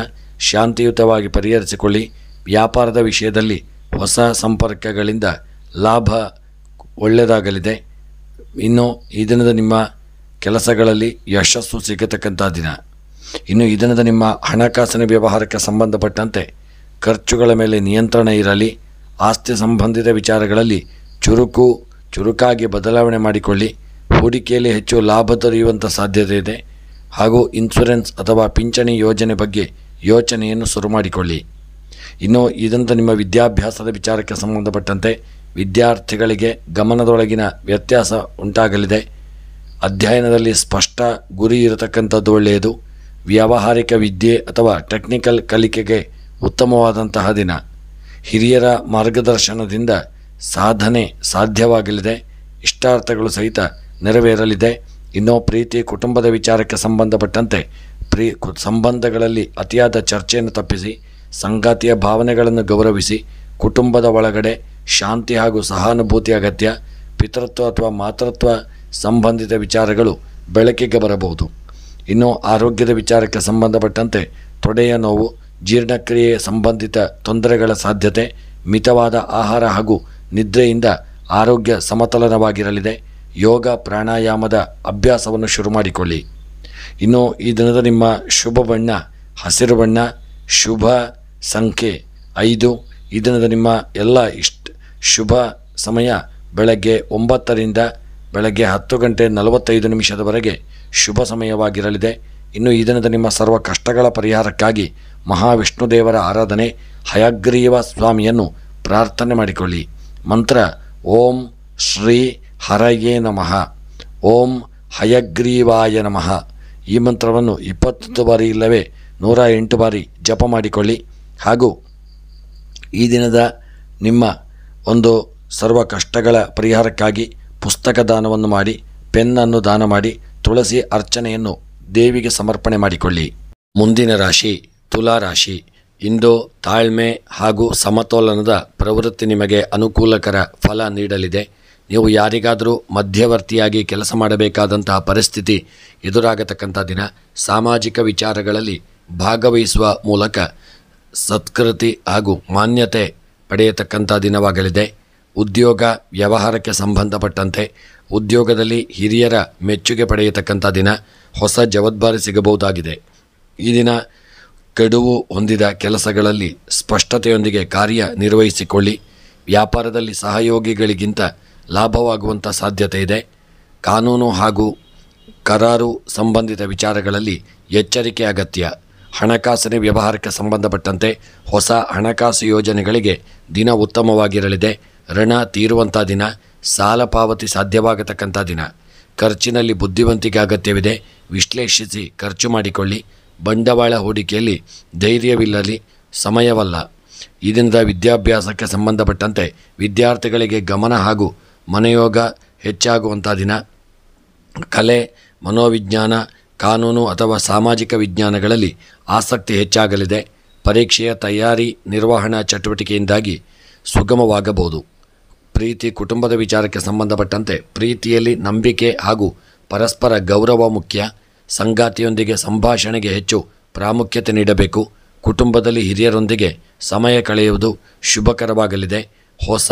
ಶಾಂತಿಯುತವಾಗಿ ಪರಿಹರಿಸಿಕೊಳ್ಳಿ. ವ್ಯಾಪಾರದ ವಿಷಯದಲ್ಲಿ ಹೊಸ ಸಂಪರ್ಕಗಳಿಂದ ಲಾಭ ಒಳ್ಳೆಯದಾಗಲಿದೆ. ಇನ್ನು ಈ ದಿನದ ನಿಮ್ಮ ಕೆಲಸಗಳಲ್ಲಿ ಯಶಸ್ಸು ಸಿಗತಕ್ಕಂಥ ದಿನ. ಇನ್ನು ಈ ದಿನದ ನಿಮ್ಮ ಹಣಕಾಸಿನ ವ್ಯವಹಾರಕ್ಕೆ ಸಂಬಂಧಪಟ್ಟಂತೆ ಖರ್ಚುಗಳ ಮೇಲೆ ನಿಯಂತ್ರಣ ಇರಲಿ. ಆಸ್ತಿ ಸಂಬಂಧಿತ ವಿಚಾರಗಳಲ್ಲಿ ಚುರುಕಾಗಿ ಬದಲಾವಣೆ ಮಾಡಿಕೊಳ್ಳಿ. ಹೂಡಿಕೆಯಲ್ಲಿ ಹೆಚ್ಚು ಲಾಭ ದೊರೆಯುವಂಥ ಸಾಧ್ಯತೆ ಇದೆ. ಹಾಗೂ ಇನ್ಶೂರೆನ್ಸ್ ಅಥವಾ ಪಿಂಚಣಿ ಯೋಜನೆ ಬಗ್ಗೆ ಯೋಚನೆಯನ್ನು ಶುರು ಮಾಡಿಕೊಳ್ಳಿ. ಇನ್ನು ಇದರಿಂದ ನಿಮ್ಮ ವಿದ್ಯಾಭ್ಯಾಸದ ವಿಚಾರಕ್ಕೆ ಸಂಬಂಧಪಟ್ಟಂತೆ ವಿದ್ಯಾರ್ಥಿಗಳಿಗೆ ಗಮನದೊಳಗಿನ ವ್ಯತ್ಯಾಸ ಉಂಟಾಗಲಿದೆ. ಅಧ್ಯಯನದಲ್ಲಿ ಸ್ಪಷ್ಟ ಗುರಿ ಇರತಕ್ಕಂಥದ್ದು ಒಳ್ಳೆಯದು. ವ್ಯಾವಹಾರಿಕ ವಿದ್ಯೆ ಅಥವಾ ಟೆಕ್ನಿಕಲ್ ಕಲಿಕೆಗೆ ಉತ್ತಮವಾದಂತಹ ದಿನ. ಹಿರಿಯರ ಮಾರ್ಗದರ್ಶನದಿಂದ ಸಾಧನೆ ಸಾಧ್ಯವಾಗಲಿದೆ. ಇಷ್ಟಾರ್ಥಗಳು ಸಹಿತ ನೆರವೇರಲಿದೆ. ಇನ್ನು ಪ್ರೀತಿ ಕುಟುಂಬದ ವಿಚಾರಕ್ಕೆ ಸಂಬಂಧಪಟ್ಟಂತೆ ಸಂಬಂಧಗಳಲ್ಲಿ ಅತಿಯಾದ ಚರ್ಚೆಯನ್ನು ತಪ್ಪಿಸಿ ಸಂಗಾತಿಯ ಭಾವನೆಗಳನ್ನು ಗೌರವಿಸಿ. ಕುಟುಂಬದ ಒಳಗಡೆ ಶಾಂತಿ ಹಾಗೂ ಸಹಾನುಭೂತಿ ಅಗತ್ಯ. ಪಿತೃತ್ವ ಅಥವಾ ಮಾತೃತ್ವ ಸಂಬಂಧಿತ ವಿಚಾರಗಳು ಬೆಳಕಿಗೆ ಬರಬಹುದು. ಇನ್ನು ಆರೋಗ್ಯದ ವಿಚಾರಕ್ಕೆ ಸಂಬಂಧಪಟ್ಟಂತೆ ತೊಡೆಯ ನೋವು, ಜೀರ್ಣಕ್ರಿಯೆ ಸಂಬಂಧಿತ ತೊಂದರೆಗಳ ಸಾಧ್ಯತೆ. ಮಿತವಾದ ಆಹಾರ ಹಾಗೂ ನಿದ್ರೆಯಿಂದ ಆರೋಗ್ಯ ಸಮತೋಲನವಾಗಿರಲಿದೆ. ಯೋಗ ಪ್ರಾಣಾಯಾಮದ ಅಭ್ಯಾಸವನ್ನು ಶುರು ಮಾಡಿಕೊಳ್ಳಿ. ಇನ್ನು ಈ ದಿನದ ನಿಮ್ಮ ಶುಭ ಬಣ್ಣ ಹಸಿರು ಬಣ್ಣ, ಶುಭ ಸಂಖ್ಯೆ 5. ಈ ದಿನದ ನಿಮ್ಮ ಎಲ್ಲ ಶುಭ ಸಮಯ ಬೆಳಗ್ಗೆ 9ರಿಂದ ಬೆಳಗ್ಗೆ 10:45 ಶುಭ ಸಮಯವಾಗಿರಲಿದೆ. ಇನ್ನು ಈ ದಿನದ ನಿಮ್ಮ ಸರ್ವ ಕಷ್ಟಗಳ ಪರಿಹಾರಕ್ಕಾಗಿ ಮಹಾವಿಷ್ಣು ದೇವರ ಆರಾಧನೆ, ಹಯಗ್ರೀವ ಸ್ವಾಮಿಯನ್ನು ಪ್ರಾರ್ಥನೆ ಮಾಡಿಕೊಳ್ಳಿ. ಮಂತ್ರ ಓಂ ಶ್ರೀ ಹರಯೇ ನಮಃ, ಓಂ ಹಯಗ್ರೀವಾಯ ನಮಃ. ಈ ಮಂತ್ರವನ್ನು 20 ಬಾರಿ ಇಲ್ಲವೇ 108 ಬಾರಿ ಜಪ ಮಾಡಿಕೊಳ್ಳಿ. ಹಾಗೂ ಈ ದಿನದ ನಿಮ್ಮ ಒಂದು ಸರ್ವ ಕಷ್ಟಗಳ ಪರಿಹಾರಕ್ಕಾಗಿ ಪುಸ್ತಕ ದಾನವನ್ನು ಮಾಡಿ, ಪೆನ್ನನ್ನು ದಾನ ಮಾಡಿ, ತುಳಸಿ ಅರ್ಚನೆಯನ್ನು ದೇವಿಗೆ ಸಮರ್ಪಣೆ ಮಾಡಿಕೊಳ್ಳಿ. ಮುಂದಿನ ರಾಶಿ ತುಲಾ ರಾಶಿ. ಇಂದು ತಾಳ್ಮೆ ಹಾಗೂ ಸಮತೋಲನದ ಪ್ರವೃತ್ತಿ ನಿಮಗೆ ಅನುಕೂಲಕರ ಫಲ ನೀಡಲಿದೆ. ನೀವು ಯಾರಿಗಾದರೂ ಮಧ್ಯವರ್ತಿಯಾಗಿ ಕೆಲಸ ಮಾಡಬೇಕಾದಂತಹ ಪರಿಸ್ಥಿತಿ ಎದುರಾಗತಕ್ಕಂಥ ದಿನ. ಸಾಮಾಜಿಕ ವಿಚಾರಗಳಲ್ಲಿ ಭಾಗವಹಿಸುವ ಮೂಲಕ ಸತ್ಕೃತಿ ಹಾಗೂ ಮಾನ್ಯತೆ ಪಡೆಯತಕ್ಕಂಥ ದಿನವಾಗಲಿದೆ. ಉದ್ಯೋಗ ವ್ಯವಹಾರಕ್ಕೆ ಸಂಬಂಧಪಟ್ಟಂತೆ ಉದ್ಯೋಗದಲ್ಲಿ ಹಿರಿಯರ ಮೆಚ್ಚುಗೆ ಪಡೆಯತಕ್ಕಂಥ ದಿನ. ಹೊಸ ಜವಾಬ್ದಾರಿ ಸಿಗಬಹುದಾಗಿದೆ. ಈ ದಿನ ಕೆಡುವು ಹೊಂದಿದ ಕೆಲಸಗಳಲ್ಲಿ ಸ್ಪಷ್ಟತೆಯೊಂದಿಗೆ ಕಾರ್ಯ ನಿರ್ವಹಿಸಿಕೊಳ್ಳಿ. ವ್ಯಾಪಾರದಲ್ಲಿ ಸಹಯೋಗಿಗಳಿಗಿಂತ ಲಾಭವಾಗುವಂಥ ಸಾಧ್ಯತೆ ಇದೆ. ಕಾನೂನು ಹಾಗೂ ಕರಾರು ಸಂಬಂಧಿತ ವಿಚಾರಗಳಲ್ಲಿ ಎಚ್ಚರಿಕೆ ಅಗತ್ಯ. ಹಣಕಾಸಿನ ವ್ಯವಹಾರಕ್ಕೆ ಸಂಬಂಧಪಟ್ಟಂತೆ ಹೊಸ ಹಣಕಾಸು ಯೋಜನೆಗಳಿಗೆ ದಿನ ಉತ್ತಮವಾಗಿರಲಿದೆ. ಋಣ ತೀರುವಂಥ ದಿನ. ಸಾಲ ಪಾವತಿ ಸಾಧ್ಯವಾಗತಕ್ಕಂಥ ದಿನ. ಖರ್ಚಿನಲ್ಲಿ ಬುದ್ಧಿವಂತಿಕೆ ಅಗತ್ಯವಿದೆ. ವಿಶ್ಲೇಷಿಸಿ ಖರ್ಚು ಮಾಡಿಕೊಳ್ಳಿ. ಬಂಡವಾಳ ಹೂಡಿಕೆಯಲ್ಲಿ ಧೈರ್ಯವಿಲ್ಲಲಿ ಸಮಯವಲ್ಲ. ಈ ದಿನದ ವಿದ್ಯಾಭ್ಯಾಸಕ್ಕೆ ಸಂಬಂಧಪಟ್ಟಂತೆ ವಿದ್ಯಾರ್ಥಿಗಳಿಗೆ ಗಮನ ಹಾಗೂ ಮನೋಯೋಗ ಹೆಚ್ಚಾಗುವಂಥ ದಿನ. ಕಲೆ, ಮನೋವಿಜ್ಞಾನ, ಕಾನೂನು ಅಥವಾ ಸಾಮಾಜಿಕ ವಿಜ್ಞಾನಗಳಲ್ಲಿ ಆಸಕ್ತಿ ಹೆಚ್ಚಾಗಲಿದೆ. ಪರೀಕ್ಷೆಯ ತಯಾರಿ ನಿರ್ವಹಣಾ ಚಟುವಟಿಕೆಯಿಂದಾಗಿ ಸುಗಮವಾಗಬಹುದು. ಪ್ರೀತಿ ಕುಟುಂಬದ ವಿಚಾರಕ್ಕೆ ಸಂಬಂಧಪಟ್ಟಂತೆ ಪ್ರೀತಿಯಲ್ಲಿ ನಂಬಿಕೆ ಹಾಗೂ ಪರಸ್ಪರ ಗೌರವ ಮುಖ್ಯ. ಸಂಗಾತಿಯೊಂದಿಗೆ ಸಂಭಾಷಣೆಗೆ ಹೆಚ್ಚು ಪ್ರಾಮುಖ್ಯತೆ ನೀಡಬೇಕು. ಕುಟುಂಬದಲ್ಲಿ ಹಿರಿಯರೊಂದಿಗೆ ಸಮಯ ಕಳೆಯುವುದು ಶುಭಕರವಾಗಲಿದೆ. ಹೊಸ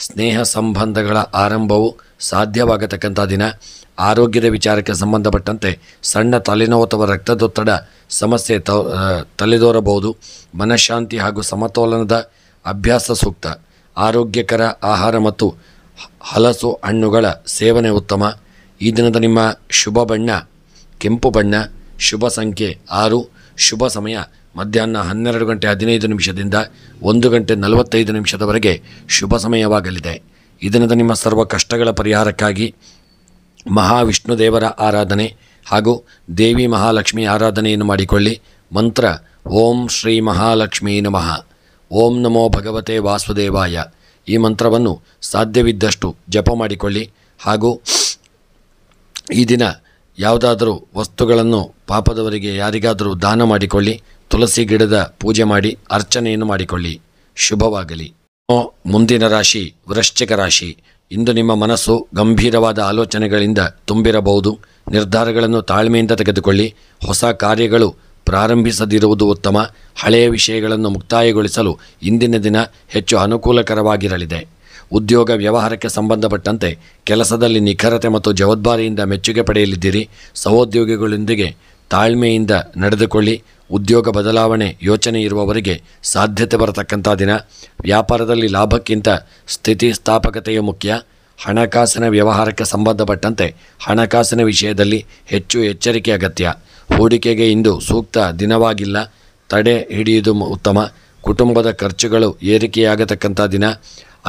ಸ್ನೇಹ ಸಂಬಂಧಗಳ ಆರಂಭವು ಸಾಧ್ಯವಾಗತಕ್ಕಂಥ ದಿನ. ಆರೋಗ್ಯದ ವಿಚಾರಕ್ಕೆ ಸಂಬಂಧಪಟ್ಟಂತೆ ಸಣ್ಣ ತಲೆನೋವು ಅಥವಾ ರಕ್ತದೊತ್ತಡ ಸಮಸ್ಯೆ ತಲೆದೋರಬಹುದು. ಮನಃಶಾಂತಿ ಹಾಗೂ ಸಮತೋಲನದ ಅಭ್ಯಾಸ ಸೂಕ್ತ. ಆರೋಗ್ಯಕರ ಆಹಾರ ಮತ್ತು ಹಲಸು ಹಣ್ಣುಗಳ ಸೇವನೆ ಉತ್ತಮ. ಈ ದಿನದ ನಿಮ್ಮ ಶುಭ ಬಣ್ಣ ಕೆಂಪು ಬಣ್ಣ, ಶುಭ ಸಂಖ್ಯೆ 6, ಶುಭ ಸಮಯ ಮಧ್ಯಾಹ್ನ 12:15 1:45 ಶುಭ ಸಮಯವಾಗಲಿದೆ. ಈ ದಿನದ ನಿಮ್ಮ ಸರ್ವ ಕಷ್ಟಗಳ ಪರಿಹಾರಕ್ಕಾಗಿ ಮಹಾವಿಷ್ಣು ದೇವರ ಆರಾಧನೆ ಹಾಗೂ ದೇವಿ ಮಹಾಲಕ್ಷ್ಮಿ ಆರಾಧನೆಯನ್ನು ಮಾಡಿಕೊಳ್ಳಿ. ಮಂತ್ರ ಓಂ ಶ್ರೀ ಮಹಾಲಕ್ಷ್ಮೀ ನಮಃ, ಓಂ ನಮೋ ಭಗವತೆ ವಾಸುದೇವಾಯ. ಈ ಮಂತ್ರವನ್ನು ಸಾಧ್ಯವಿದ್ದಷ್ಟು ಜಪ ಮಾಡಿಕೊಳ್ಳಿ. ಹಾಗೂ ಈ ದಿನ ಯಾವುದಾದರೂ ವಸ್ತುಗಳನ್ನು ಪಾಪದವರಿಗೆ ಯಾರಿಗಾದರೂ ದಾನ ಮಾಡಿಕೊಳ್ಳಿ. ತುಳಸಿ ಗಿಡದ ಪೂಜೆ ಮಾಡಿ ಅರ್ಚನೆಯನ್ನು ಮಾಡಿಕೊಳ್ಳಿ. ಶುಭವಾಗಲಿ. ಮುಂದಿನ ರಾಶಿ ವೃಶ್ಚಿಕ ರಾಶಿ. ಇಂದು ನಿಮ್ಮ ಮನಸ್ಸು ಗಂಭೀರವಾದ ಆಲೋಚನೆಗಳಿಂದ ತುಂಬಿರಬಹುದು. ನಿರ್ಧಾರಗಳನ್ನು ತಾಳ್ಮೆಯಿಂದ ತೆಗೆದುಕೊಳ್ಳಿ. ಹೊಸ ಕಾರ್ಯಗಳು ಪ್ರಾರಂಭಿಸದಿರುವುದು ಉತ್ತಮ. ಹಳೆಯ ವಿಷಯಗಳನ್ನು ಮುಕ್ತಾಯಗೊಳಿಸಲು ಇಂದಿನ ದಿನ ಹೆಚ್ಚು ಅನುಕೂಲಕರವಾಗಿರಲಿದೆ. ಉದ್ಯೋಗ ವ್ಯವಹಾರಕ್ಕೆ ಸಂಬಂಧಪಟ್ಟಂತೆ ಕೆಲಸದಲ್ಲಿ ನಿಖರತೆ ಮತ್ತು ಜವಾಬ್ದಾರಿಯಿಂದ ಮೆಚ್ಚುಗೆ ಪಡೆಯಲಿದ್ದೀರಿ. ಸಹೋದ್ಯೋಗಿಗಳೊಂದಿಗೆ ತಾಳ್ಮೆಯಿಂದ ನಡೆದುಕೊಳ್ಳಿ. ಉದ್ಯೋಗ ಬದಲಾವಣೆ ಯೋಚನೆ ಇರುವವರಿಗೆ ಸಾಧ್ಯತೆ ಬರತಕ್ಕಂಥ ದಿನ. ವ್ಯಾಪಾರದಲ್ಲಿ ಲಾಭಕ್ಕಿಂತ ಸ್ಥಿತಿಸ್ಥಾಪಕತೆಯು ಮುಖ್ಯ. ಹಣಕಾಸಿನ ವ್ಯವಹಾರಕ್ಕೆ ಸಂಬಂಧಪಟ್ಟಂತೆ ಹಣಕಾಸಿನ ವಿಷಯದಲ್ಲಿ ಹೆಚ್ಚು ಎಚ್ಚರಿಕೆ ಅಗತ್ಯ. ಹೂಡಿಕೆಗೆ ಇಂದು ಸೂಕ್ತ ದಿನವಾಗಿಲ್ಲ. ತಡೆ ಹಿಡಿಯುವುದು ಉತ್ತಮ. ಕುಟುಂಬದ ಖರ್ಚುಗಳು ಏರಿಕೆಯಾಗತಕ್ಕಂಥ ದಿನ.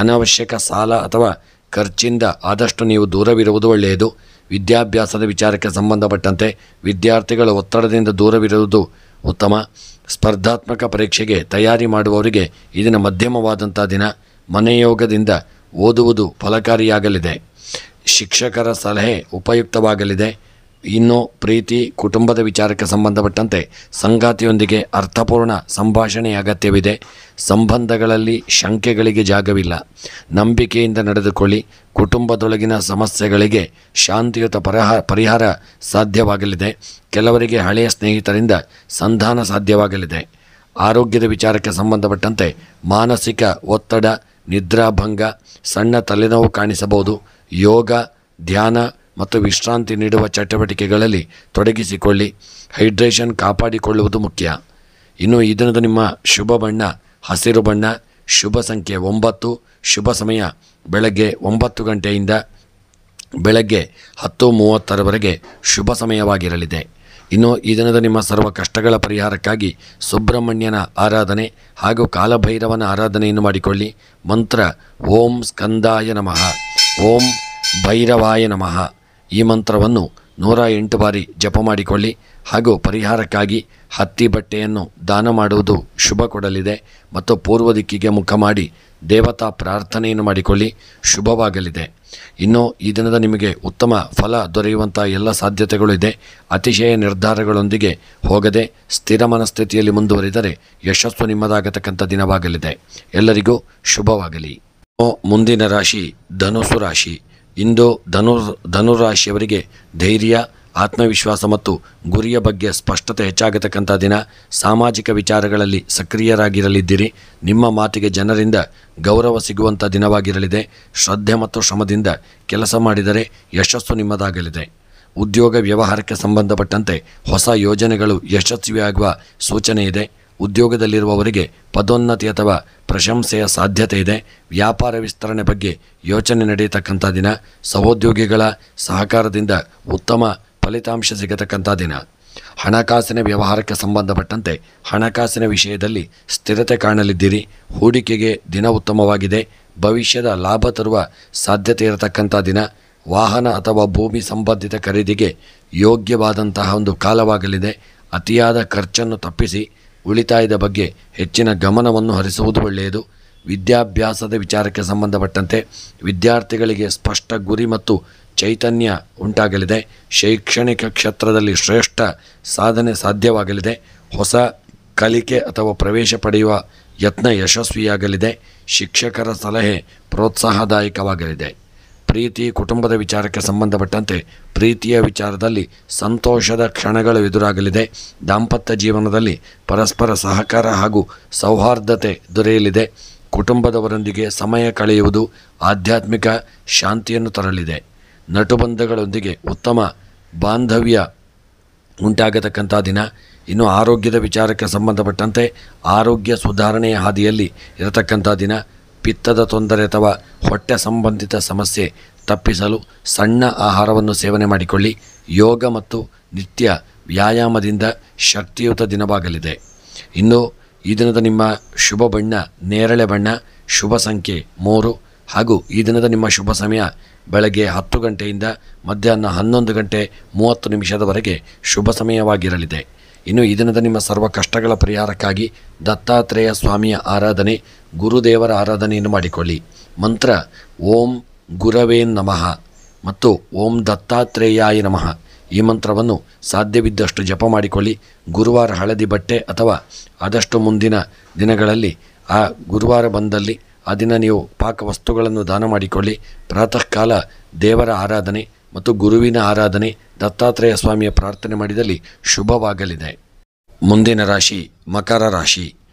ಅನವಶ್ಯಕ ಸಾಲ ಅಥವಾ ಖರ್ಚಿಂದ ಆದಷ್ಟು ನೀವು ದೂರವಿರುವುದು ಒಳ್ಳೆಯದು. ವಿದ್ಯಾಭ್ಯಾಸದ ವಿಚಾರಕ್ಕೆ ಸಂಬಂಧಪಟ್ಟಂತೆ ವಿದ್ಯಾರ್ಥಿಗಳು ಒತ್ತಡದಿಂದ ದೂರವಿರುವುದು ಉತ್ತಮ. ಸ್ಪರ್ಧಾತ್ಮಕ ಪರೀಕ್ಷೆಗೆ ತಯಾರಿ ಮಾಡುವವರಿಗೆ ಇದನ್ನು ಮಧ್ಯಮವಾದಂಥ ದಿನ. ಮನೆಯೋಗದಿಂದ ಓದುವುದು ಫಲಕಾರಿಯಾಗಲಿದೆ. ಶಿಕ್ಷಕರ ಸಲಹೆ ಉಪಯುಕ್ತವಾಗಲಿದೆ. ಇನ್ನು ಪ್ರೀತಿ ಕುಟುಂಬದ ವಿಚಾರಕ್ಕೆ ಸಂಬಂಧಪಟ್ಟಂತೆ ಸಂಗಾತಿಯೊಂದಿಗೆ ಅರ್ಥಪೂರ್ಣ ಸಂಭಾಷಣೆ ಅಗತ್ಯವಿದೆ. ಸಂಬಂಧಗಳಲ್ಲಿ ಶಂಕೆಗಳಿಗೆ ಜಾಗವಿಲ್ಲ. ನಂಬಿಕೆಯಿಂದ ನಡೆದುಕೊಳ್ಳಿ. ಕುಟುಂಬದೊಳಗಿನ ಸಮಸ್ಯೆಗಳಿಗೆ ಶಾಂತಿಯುತ ಪರಿಹಾರ ಸಾಧ್ಯವಾಗಲಿದೆ. ಕೆಲವರಿಗೆ ಹಳೆಯ ಸ್ನೇಹಿತರಿಂದ ಸಂಧಾನ ಸಾಧ್ಯವಾಗಲಿದೆ. ಆರೋಗ್ಯದ ವಿಚಾರಕ್ಕೆ ಸಂಬಂಧಪಟ್ಟಂತೆ ಮಾನಸಿಕ ಒತ್ತಡ, ನಿದ್ರಾಭಂಗ, ಸಣ್ಣ ತಲೆನೋವು ಕಾಣಿಸಬಹುದು. ಯೋಗ, ಧ್ಯಾನ ಮತ್ತು ವಿಶ್ರಾಂತಿ ನೀಡುವ ಚಟುವಟಿಕೆಗಳಲ್ಲಿ ತೊಡಗಿಸಿಕೊಳ್ಳಿ. ಹೈಡ್ರೇಷನ್ ಕಾಪಾಡಿಕೊಳ್ಳುವುದು ಮುಖ್ಯ. ಇನ್ನು ಈ ದಿನದ ನಿಮ್ಮ ಶುಭ ಬಣ್ಣ ಹಸಿರು ಬಣ್ಣ. ಶುಭ ಸಂಖ್ಯೆ 9. ಶುಭ ಸಮಯ ಬೆಳಗ್ಗೆ 9 ಗಂಟೆಯಿಂದ ಬೆಳಗ್ಗೆ 10:30ರವರೆಗೆ ಶುಭ ಸಮಯವಾಗಿರಲಿದೆ. ಇನ್ನು ಈ ದಿನದ ನಿಮ್ಮ ಸರ್ವ ಕಷ್ಟಗಳ ಪರಿಹಾರಕ್ಕಾಗಿ ಸುಬ್ರಹ್ಮಣ್ಯನ ಆರಾಧನೆ ಹಾಗೂ ಕಾಲಭೈರವನ ಆರಾಧನೆಯನ್ನು ಮಾಡಿಕೊಳ್ಳಿ. ಮಂತ್ರ ಓಂ ಸ್ಕಂದಾಯ ನಮಃ, ಓಂ ಭೈರವಾಯ ನಮಃ. ಈ ಮಂತ್ರವನ್ನು 108 ಬಾರಿ ಜಪ ಮಾಡಿಕೊಳ್ಳಿ. ಹಾಗೂ ಪರಿಹಾರಕ್ಕಾಗಿ ಹತ್ತಿ ಬಟ್ಟೆಯನ್ನು ದಾನ ಮಾಡುವುದು ಶುಭ ಕೊಡಲಿದೆ. ಮತ್ತು ಪೂರ್ವ ದಿಕ್ಕಿಗೆ ಮುಖ ಮಾಡಿ ದೇವತಾ ಪ್ರಾರ್ಥನೆಯನ್ನು ಮಾಡಿಕೊಳ್ಳಿ. ಶುಭವಾಗಲಿದೆ. ಇನ್ನು ಈ ದಿನದ ನಿಮಗೆ ಉತ್ತಮ ಫಲ ದೊರೆಯುವಂಥ ಎಲ್ಲ ಸಾಧ್ಯತೆಗಳು ಇದೆ. ಅತಿಶಯ ನಿರ್ಧಾರಗಳೊಂದಿಗೆ ಹೋಗದೆ ಸ್ಥಿರ ಮನಸ್ಥಿತಿಯಲ್ಲಿ ಮುಂದುವರಿದರೆ ಯಶಸ್ಸು ನಿಮ್ಮದಾಗತಕ್ಕಂಥ ದಿನವಾಗಲಿದೆ. ಎಲ್ಲರಿಗೂ ಶುಭವಾಗಲಿ. ಮುಂದಿನ ರಾಶಿ ಧನುಸು ರಾಶಿ. ಇಂದು ಧನುರಾಶಿಯವರಿಗೆ ಧೈರ್ಯ, ಆತ್ಮವಿಶ್ವಾಸ ಮತ್ತು ಗುರಿಯ ಬಗ್ಗೆ ಸ್ಪಷ್ಟತೆ ಹೆಚ್ಚಾಗತಕ್ಕಂಥ ದಿನ. ಸಾಮಾಜಿಕ ವಿಚಾರಗಳಲ್ಲಿ ಸಕ್ರಿಯರಾಗಿರಲಿದ್ದೀರಿ. ನಿಮ್ಮ ಮಾತಿಗೆ ಜನರಿಂದ ಗೌರವ ಸಿಗುವಂಥ ದಿನವಾಗಿರಲಿದೆ. ಶ್ರದ್ಧೆ ಮತ್ತು ಶ್ರಮದಿಂದ ಕೆಲಸ ಮಾಡಿದರೆ ಯಶಸ್ಸು ನಿಮ್ಮದಾಗಲಿದೆ. ಉದ್ಯೋಗ ವ್ಯವಹಾರಕ್ಕೆ ಸಂಬಂಧಪಟ್ಟಂತೆ ಹೊಸ ಯೋಜನೆಗಳು ಯಶಸ್ವಿಯಾಗುವ ಸೂಚನೆ ಇದೆ. ಉದ್ಯೋಗದಲ್ಲಿರುವವರಿಗೆ ಪದೋನ್ನತಿ ಅಥವಾ ಪ್ರಶಂಸೆಯ ಸಾಧ್ಯತೆ ಇದೆ. ವ್ಯಾಪಾರ ವಿಸ್ತರಣೆ ಬಗ್ಗೆ ಯೋಚನೆ ನಡೆಯತಕ್ಕಂಥ ದಿನ. ಸಹೋದ್ಯೋಗಿಗಳ ಸಹಕಾರದಿಂದ ಉತ್ತಮ ಫಲಿತಾಂಶ ಸಿಗತಕ್ಕಂಥ ದಿನ. ಹಣಕಾಸಿನ ವ್ಯವಹಾರಕ್ಕೆ ಸಂಬಂಧಪಟ್ಟಂತೆ ಹಣಕಾಸಿನ ವಿಷಯದಲ್ಲಿ ಸ್ಥಿರತೆ ಕಾಣಲಿದ್ದೀರಿ. ಹೂಡಿಕೆಗೆ ದಿನ ಉತ್ತಮವಾಗಿದೆ. ಭವಿಷ್ಯದ ಲಾಭ ತರುವ ಸಾಧ್ಯತೆ ಇರತಕ್ಕಂಥ ದಿನ. ವಾಹನ ಅಥವಾ ಭೂಮಿ ಸಂಬಂಧಿತ ಖರೀದಿಗೆ ಯೋಗ್ಯವಾದಂತಹ ಒಂದು ಕಾಲವಾಗಲಿದೆ. ಅತಿಯಾದ ಖರ್ಚನ್ನು ತಪ್ಪಿಸಿ ಉಳಿತಾಯದ ಬಗ್ಗೆ ಹೆಚ್ಚಿನ ಗಮನವನ್ನು ಹರಿಸುವುದು ಒಳ್ಳೆಯದು. ವಿದ್ಯಾಭ್ಯಾಸದ ವಿಚಾರಕ್ಕೆ ಸಂಬಂಧಪಟ್ಟಂತೆ ವಿದ್ಯಾರ್ಥಿಗಳಿಗೆ ಸ್ಪಷ್ಟ ಗುರಿ ಮತ್ತು ಚೈತನ್ಯ ಉಂಟಾಗಲಿದೆ. ಶೈಕ್ಷಣಿಕ ಕ್ಷೇತ್ರದಲ್ಲಿ ಶ್ರೇಷ್ಠ ಸಾಧನೆ ಸಾಧ್ಯವಾಗಲಿದೆ. ಹೊಸ ಕಲಿಕೆ ಅಥವಾ ಪ್ರವೇಶ ಪಡೆಯುವ ಯತ್ನ ಯಶಸ್ವಿಯಾಗಲಿದೆ. ಶಿಕ್ಷಕರ ಸಲಹೆ ಪ್ರೋತ್ಸಾಹದಾಯಕವಾಗಲಿದೆ. ಪ್ರೀತಿ ಕುಟುಂಬದ ವಿಚಾರಕ್ಕೆ ಸಂಬಂಧಪಟ್ಟಂತೆ ಪ್ರೀತಿಯ ವಿಚಾರದಲ್ಲಿ ಸಂತೋಷದ ಕ್ಷಣಗಳು ಎದುರಾಗಲಿದೆ. ದಾಂಪತ್ಯ ಜೀವನದಲ್ಲಿ ಪರಸ್ಪರ ಸಹಕಾರ ಹಾಗೂ ಸೌಹಾರ್ದತೆ ದೊರೆಯಲಿದೆ. ಕುಟುಂಬದವರೊಂದಿಗೆ ಸಮಯ ಕಳೆಯುವುದು ಆಧ್ಯಾತ್ಮಿಕ ಶಾಂತಿಯನ್ನು ತರಲಿದೆ. ನಟುಬಂಧಗಳೊಂದಿಗೆ ಉತ್ತಮ ಬಾಂಧವ್ಯ ಉಂಟಾಗತಕ್ಕಂಥ ದಿನ. ಇನ್ನು ಆರೋಗ್ಯದ ವಿಚಾರಕ್ಕೆ ಸಂಬಂಧಪಟ್ಟಂತೆ ಆರೋಗ್ಯ ಸುಧಾರಣೆಯ ಹಾದಿಯಲ್ಲಿ ಇರತಕ್ಕಂಥ ದಿನ. ಪಿತ್ತದ ತೊಂದರೆ ಅಥವಾ ಹೊಟ್ಟೆ ಸಂಬಂಧಿತ ಸಮಸ್ಯೆ ತಪ್ಪಿಸಲು ಸಣ್ಣ ಆಹಾರವನ್ನು ಸೇವನೆ ಮಾಡಿಕೊಳ್ಳಿ. ಯೋಗ ಮತ್ತು ನಿತ್ಯ ವ್ಯಾಯಾಮದಿಂದ ಶಕ್ತಿಯುತ ದಿನವಾಗಲಿದೆ. ಇನ್ನು ಈ ದಿನದ ನಿಮ್ಮ ಶುಭ ಬಣ್ಣ ನೇರಳೆ ಬಣ್ಣ. ಶುಭ ಸಂಖ್ಯೆ 3 ಹಾಗೂ ಈ ದಿನದ ನಿಮ್ಮ ಶುಭ ಸಮಯ ಬೆಳಗ್ಗೆ 10 ಗಂಟೆಯಿಂದ ಮಧ್ಯಾಹ್ನ 11:30 ಶುಭ ಸಮಯವಾಗಿರಲಿದೆ. ಇನ್ನು ಈ ದಿನದ ನಿಮ್ಮ ಸರ್ವ ಕಷ್ಟಗಳ ಪರಿಹಾರಕ್ಕಾಗಿ ದತ್ತಾತ್ರೇಯ ಸ್ವಾಮಿಯ ಆರಾಧನೆ, ಗುರುದೇವರ ಆರಾಧನೆಯನ್ನು ಮಾಡಿಕೊಳ್ಳಿ. ಮಂತ್ರ ಓಂ ಗುರವೇ ನಮಃ ಮತ್ತು ಓಂ ದತ್ತಾತ್ರೇಯಾಯ ನಮಃ. ಈ ಮಂತ್ರವನ್ನು ಸಾಧ್ಯವಿದ್ದಷ್ಟು ಜಪ ಮಾಡಿಕೊಳ್ಳಿ. ಗುರುವಾರ ಹಳದಿ ಬಟ್ಟೆ ಅಥವಾ ಆದಷ್ಟು ಮುಂದಿನ ದಿನಗಳಲ್ಲಿ ಆ ಗುರುವಾರ ಬಂದಲ್ಲಿ ಆ ದಿನ ನೀವು ಪಾಕವಸ್ತುಗಳನ್ನು ದಾನ ಮಾಡಿಕೊಳ್ಳಿ. ಪ್ರಾತಃ ಕಾಲ ದೇವರ ಆರಾಧನೆ ಮತ್ತು ಗುರುವಿನ ಆರಾಧನೆ, ದತ್ತಾತ್ರೇಯ ಸ್ವಾಮಿಯ ಪ್ರಾರ್ಥನೆ ಮಾಡಿದಲ್ಲಿ ಶುಭವಾಗಲಿದೆ. ಮುಂದಿನ ರಾಶಿ ಮಕರ ರಾಶಿ.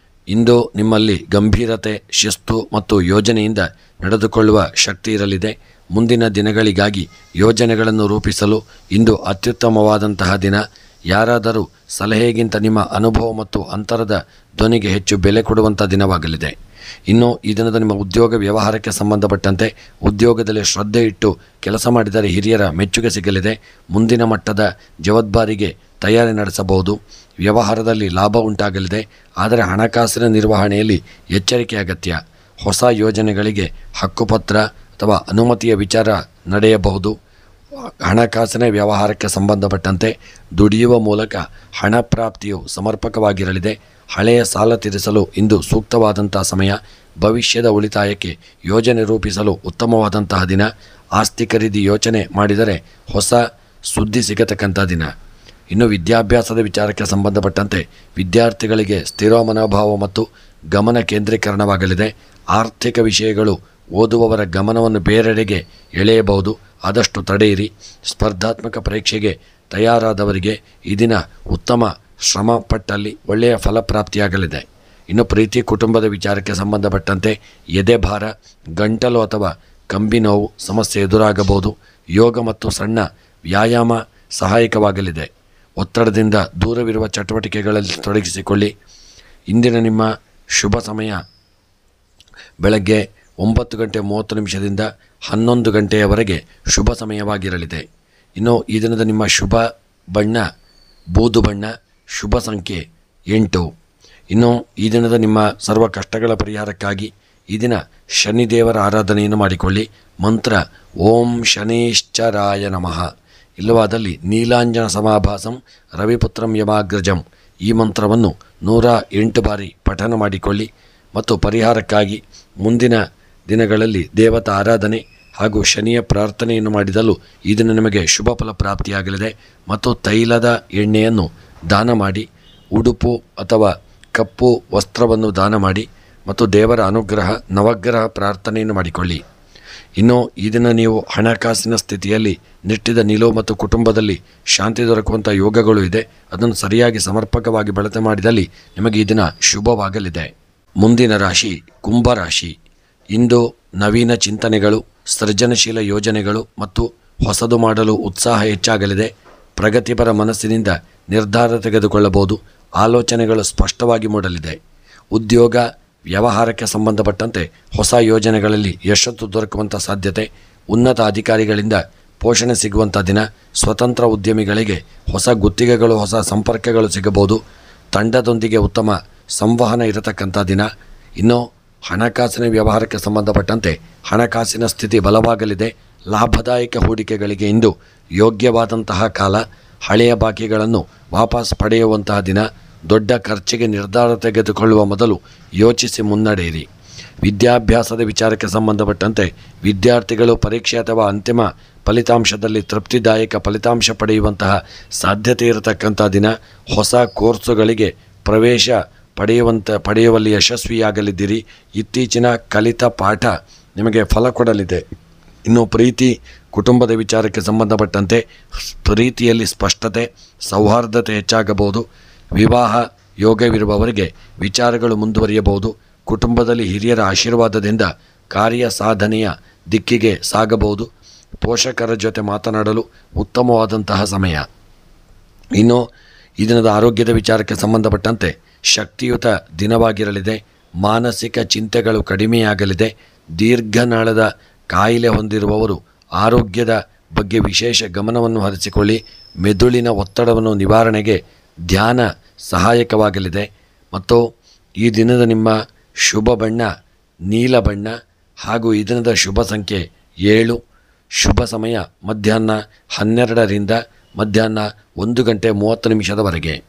ಇಂದು ನಿಮ್ಮಲ್ಲಿ ಗಂಭೀರತೆ, ಶಿಸ್ತು ಮತ್ತು ಯೋಜನೆಯಿಂದ ನಡೆದುಕೊಳ್ಳುವ ಶಕ್ತಿ ಇರಲಿದೆ. ಮುಂದಿನ ದಿನಗಳಿಗಾಗಿ ಯೋಜನೆಗಳನ್ನು ರೂಪಿಸಲು ಇಂದು ಅತ್ಯುತ್ತಮವಾದಂತಹ ದಿನ. ಯಾರಾದರೂ ಸಲಹೆಗಿಂತ ನಿಮ್ಮ ಅನುಭವ ಮತ್ತು ಅಂತರದ ಧ್ವನಿಗೆ ಹೆಚ್ಚು ಬೆಲೆ ಕೊಡುವಂಥ ದಿನವಾಗಲಿದೆ. ಇನ್ನು ಈ ದಿನದ ನಿಮ್ಮ ಉದ್ಯೋಗ ವ್ಯವಹಾರಕ್ಕೆ ಸಂಬಂಧಪಟ್ಟಂತೆ ಉದ್ಯೋಗದಲ್ಲಿ ಶ್ರದ್ಧೆ ಇಟ್ಟು ಕೆಲಸ ಮಾಡಿದರೆ ಹಿರಿಯರ ಮೆಚ್ಚುಗೆ ಸಿಗಲಿದೆ. ಮುಂದಿನ ಮಟ್ಟದ ಜವಾಬ್ದಾರಿಗೆ ತಯಾರಿ ನಡೆಸಬಹುದು. ವ್ಯವಹಾರದಲ್ಲಿ ಲಾಭ ಉಂಟಾಗಲಿದೆ. ಆದರೆ ಹಣಕಾಸಿನ ನಿರ್ವಹಣೆಯಲ್ಲಿ ಎಚ್ಚರಿಕೆ ಅಗತ್ಯ. ಹೊಸ ಯೋಜನೆಗಳಿಗೆ ಹಕ್ಕುಪತ್ರ ಅಥವಾ ಅನುಮತಿಯ ವಿಚಾರ ನಡೆಯಬಹುದು. ಹಣಕಾಸಿನ ವ್ಯವಹಾರಕ್ಕೆ ಸಂಬಂಧಪಟ್ಟಂತೆ ದುಡಿಯುವ ಮೂಲಕ ಹಣ ಪ್ರಾಪ್ತಿಯು ಸಮರ್ಪಕವಾಗಿರಲಿದೆ. ಹಳೆಯ ಸಾಲ ತೀರಿಸಲು ಇಂದು ಸೂಕ್ತವಾದಂಥ ಸಮಯ. ಭವಿಷ್ಯದ ಉಳಿತಾಯಕ್ಕೆ ಯೋಜನೆ ರೂಪಿಸಲು ಉತ್ತಮವಾದಂತಹ ದಿನ. ಆಸ್ತಿ ಖರೀದಿ ಯೋಚನೆ ಮಾಡಿದರೆ ಹೊಸ ಸುದ್ದಿ ಸಿಗತಕ್ಕಂಥ ದಿನ. ಇನ್ನು ವಿದ್ಯಾಭ್ಯಾಸದ ವಿಚಾರಕ್ಕೆ ಸಂಬಂಧಪಟ್ಟಂತೆ ವಿದ್ಯಾರ್ಥಿಗಳಿಗೆ ಸ್ಥಿರ ಮನೋಭಾವ ಮತ್ತು ಗಮನ ಕೇಂದ್ರೀಕರಣವಾಗಲಿದೆ. ಆರ್ಥಿಕ ವಿಷಯಗಳು ಓದುವವರ ಗಮನವನ್ನು ಬೇರೆಡೆಗೆ ಎಳೆಯಬಹುದು. ಆದಷ್ಟು ತಡೆಯಿರಿ. ಸ್ಪರ್ಧಾತ್ಮಕ ಪರೀಕ್ಷೆಗೆ ತಯಾರಾದವರಿಗೆ ಈ ದಿನ ಉತ್ತಮ ಶ್ರಮ ಪಟ್ಟಲ್ಲಿ ಒಳ್ಳೆಯ ಫಲಪ್ರಾಪ್ತಿಯಾಗಲಿದೆ. ಇನ್ನು ಪ್ರೀತಿ ಕುಟುಂಬದ ವಿಚಾರಕ್ಕೆ ಸಂಬಂಧಪಟ್ಟಂತೆ ಎದೆಭಾರ, ಗಂಟಲು ಅಥವಾ ಕಂಬಿ ನೋವು ಸಮಸ್ಯೆ ಎದುರಾಗಬಹುದು. ಯೋಗ ಮತ್ತು ಸಣ್ಣ ವ್ಯಾಯಾಮ ಸಹಾಯಕವಾಗಲಿದೆ. ಒತ್ತಡದಿಂದ ದೂರವಿರುವ ಚಟುವಟಿಕೆಗಳಲ್ಲಿ ತೊಡಗಿಸಿಕೊಳ್ಳಿ. ಇಂದಿನ ನಿಮ್ಮ ಶುಭ ಸಮಯ ಬೆಳಗ್ಗೆ 9:30 11 ಗಂಟೆಯವರೆಗೆ ಶುಭ ಸಮಯವಾಗಿರಲಿದೆ. ಇನ್ನು ಈ ದಿನದ ನಿಮ್ಮ ಶುಭ ಬಣ್ಣ ಬೂದು ಬಣ್ಣ, ಶುಭ ಸಂಖ್ಯೆ 8. ಇನ್ನು ಈ ದಿನದ ನಿಮ್ಮ ಸರ್ವ ಕಷ್ಟಗಳ ಪರಿಹಾರಕ್ಕಾಗಿ ಈ ದಿನ ಶನಿದೇವರ ಆರಾಧನೆಯನ್ನು ಮಾಡಿಕೊಳ್ಳಿ. ಮಂತ್ರ ಓಂ ಶನೇಶ್ಚರಾಯ ನಮಃ. ಇಲ್ಲವಾದಲ್ಲಿ ನೀಲಾಂಜನ ಸಮಾಭಾಸಂ ರವಿಪುತ್ರಂ ಯಮಾಗ್ರಜಂ ಈ ಮಂತ್ರವನ್ನು 108 ಬಾರಿ ಪಠನ ಮಾಡಿಕೊಳ್ಳಿ. ಮತ್ತು ಪರಿಹಾರಕ್ಕಾಗಿ ಮುಂದಿನ ದಿನಗಳಲ್ಲಿ ದೇವತಾ ಆರಾಧನೆ ಹಾಗೂ ಶನಿಯ ಪ್ರಾರ್ಥನೆಯನ್ನು ಮಾಡಿದಲು ಈ ದಿನ ನಿಮಗೆ ಶುಭ ಫಲ ಪ್ರಾಪ್ತಿಯಾಗಲಿದೆ. ಮತ್ತು ತೈಲದ ಎಣ್ಣೆಯನ್ನು ದಾನ ಮಾಡಿ, ಉಡುಪು ಅಥವಾ ಕಪ್ಪು ವಸ್ತ್ರವನ್ನು ದಾನ ಮಾಡಿ ಮತ್ತು ದೇವರ ಅನುಗ್ರಹ ನವಗ್ರಹ ಪ್ರಾರ್ಥನೆಯನ್ನು ಮಾಡಿಕೊಳ್ಳಿ. ಇನ್ನು ಈ ದಿನ ನೀವು ಹಣಕಾಸಿನ ಸ್ಥಿತಿಯಲ್ಲಿ ನಿಟ್ಟಿದ ನಿಲುವು ಮತ್ತು ಕುಟುಂಬದಲ್ಲಿ ಶಾಂತಿ ದೊರಕುವಂಥ ಯೋಗಗಳು ಇದೆ. ಅದನ್ನು ಸರಿಯಾಗಿ ಸಮರ್ಪಕವಾಗಿ ಬಳಕೆ ಮಾಡಿದಲ್ಲಿ ನಿಮಗೆ ಈ ದಿನ ಶುಭವಾಗಲಿದೆ. ಮುಂದಿನ ರಾಶಿ ಕುಂಭರಾಶಿ. ಇಂದು ನವೀನ ಚಿಂತನೆಗಳು, ಸೃಜನಶೀಲ ಯೋಜನೆಗಳು ಮತ್ತು ಹೊಸದು ಮಾಡಲು ಉತ್ಸಾಹ ಹೆಚ್ಚಾಗಲಿದೆ. ಪ್ರಗತಿಪರ ಮನಸ್ಸಿನಿಂದ ನಿರ್ಧಾರ ತೆಗೆದುಕೊಳ್ಳಬಹುದು. ಆಲೋಚನೆಗಳು ಸ್ಪಷ್ಟವಾಗಿ ಮೂಡಲಿದೆ. ಉದ್ಯೋಗ ವ್ಯವಹಾರಕ್ಕೆ ಸಂಬಂಧಪಟ್ಟಂತೆ ಹೊಸ ಯೋಜನೆಗಳಲ್ಲಿ ಯಶಸ್ಸು ದೊರಕುವಂಥ ಸಾಧ್ಯತೆ. ಉನ್ನತ ಅಧಿಕಾರಿಗಳಿಂದ ಪೋಷಣೆ ಸಿಗುವಂಥ ದಿನ. ಸ್ವತಂತ್ರ ಉದ್ಯಮಿಗಳಿಗೆ ಹೊಸ ಗುತ್ತಿಗೆಗಳು, ಹೊಸ ಸಂಪರ್ಕಗಳು ಸಿಗಬಹುದು. ತಂಡದೊಂದಿಗೆ ಉತ್ತಮ ಸಂವಹನ ಇರತಕ್ಕಂಥ ದಿನ. ಇನ್ನು ಹಣಕಾಸಿನ ವ್ಯವಹಾರಕ್ಕೆ ಸಂಬಂಧಪಟ್ಟಂತೆ ಹಣಕಾಸಿನ ಸ್ಥಿತಿ ಬಲವಾಗಲಿದೆ. ಲಾಭದಾಯಕ ಹೂಡಿಕೆಗಳಿಗೆ ಇಂದು ಯೋಗ್ಯವಾದಂತಹ ಕಾಲ. ಹಳೆಯ ಬಾಕಿಗಳನ್ನು ವಾಪಸ್ ಪಡೆಯುವಂತಹ ದಿನ. ದೊಡ್ಡ ಖರ್ಚಿಗೆ ನಿರ್ಧಾರ ತೆಗೆದುಕೊಳ್ಳುವ ಮೊದಲು ಯೋಚಿಸಿ ಮುನ್ನಡೆಯಿರಿ. ವಿದ್ಯಾಭ್ಯಾಸದ ವಿಚಾರಕ್ಕೆ ಸಂಬಂಧಪಟ್ಟಂತೆ ವಿದ್ಯಾರ್ಥಿಗಳು ಪರೀಕ್ಷೆ ಅಥವಾ ಅಂತಿಮ ಫಲಿತಾಂಶದಲ್ಲಿ ತೃಪ್ತಿದಾಯಕ ಫಲಿತಾಂಶ ಪಡೆಯುವಂತಹ ಸಾಧ್ಯತೆ ಇರತಕ್ಕಂಥ ದಿನ. ಹೊಸ ಕೋರ್ಸುಗಳಿಗೆ ಪ್ರವೇಶ ಪಡೆಯುವಲ್ಲಿ ಯಶಸ್ವಿಯಾಗಲಿದ್ದೀರಿ. ಇತ್ತೀಚಿನ ಕಲಿತ ಪಾಠ ನಿಮಗೆ ಫಲ ಕೊಡಲಿದೆ. ಇನ್ನು ಪ್ರೀತಿ ಕುಟುಂಬದ ವಿಚಾರಕ್ಕೆ ಸಂಬಂಧಪಟ್ಟಂತೆ ಪ್ರೀತಿಯಲ್ಲಿ ಸ್ಪಷ್ಟತೆ, ಸೌಹಾರ್ದತೆ ಹೆಚ್ಚಾಗಬಹುದು. ವಿವಾಹ ಯೋಗವಿರುವವರಿಗೆ ವಿಚಾರಗಳು ಮುಂದುವರಿಯಬಹುದು. ಕುಟುಂಬದಲ್ಲಿ ಹಿರಿಯರ ಆಶೀರ್ವಾದದಿಂದ ಕಾರ್ಯ ಸಾಧನೆಯ ದಿಕ್ಕಿಗೆ ಸಾಗಬಹುದು. ಪೋಷಕರ ಜೊತೆ ಮಾತನಾಡಲು ಉತ್ತಮವಾದಂತಹ ಸಮಯ. ಇನ್ನು ಈ ದಿನದ ಆರೋಗ್ಯದ ವಿಚಾರಕ್ಕೆ ಸಂಬಂಧಪಟ್ಟಂತೆ ಶಕ್ತಿಯುತ ದಿನವಾಗಿರಲಿದೆ. ಮಾನಸಿಕ ಚಿಂತೆಗಳು ಕಡಿಮೆಯಾಗಲಿದೆ. ದೀರ್ಘನಾಳದ ಕಾಯಿಲೆ ಹೊಂದಿರುವವರು ಆರೋಗ್ಯದ ಬಗ್ಗೆ ವಿಶೇಷ ಗಮನವನ್ನು ಹರಿಸಿಕೊಳ್ಳಿ. ಮೆದುಳಿನ ಒತ್ತಡವನ್ನು ನಿವಾರಣೆಗೆ ಧ್ಯಾನ ಸಹಾಯಕವಾಗಲಿದೆ. ಮತ್ತು ಈ ದಿನದ ನಿಮ್ಮ ಶುಭ ಬಣ್ಣ ನೀಲ ಬಣ್ಣ ಹಾಗೂ ಈ ದಿನದ ಶುಭ ಸಂಖ್ಯೆ 7. ಶುಭ ಸಮಯ ಮಧ್ಯಾಹ್ನ 12ರಿಂದ ಮಧ್ಯಾಹ್ನ 1:30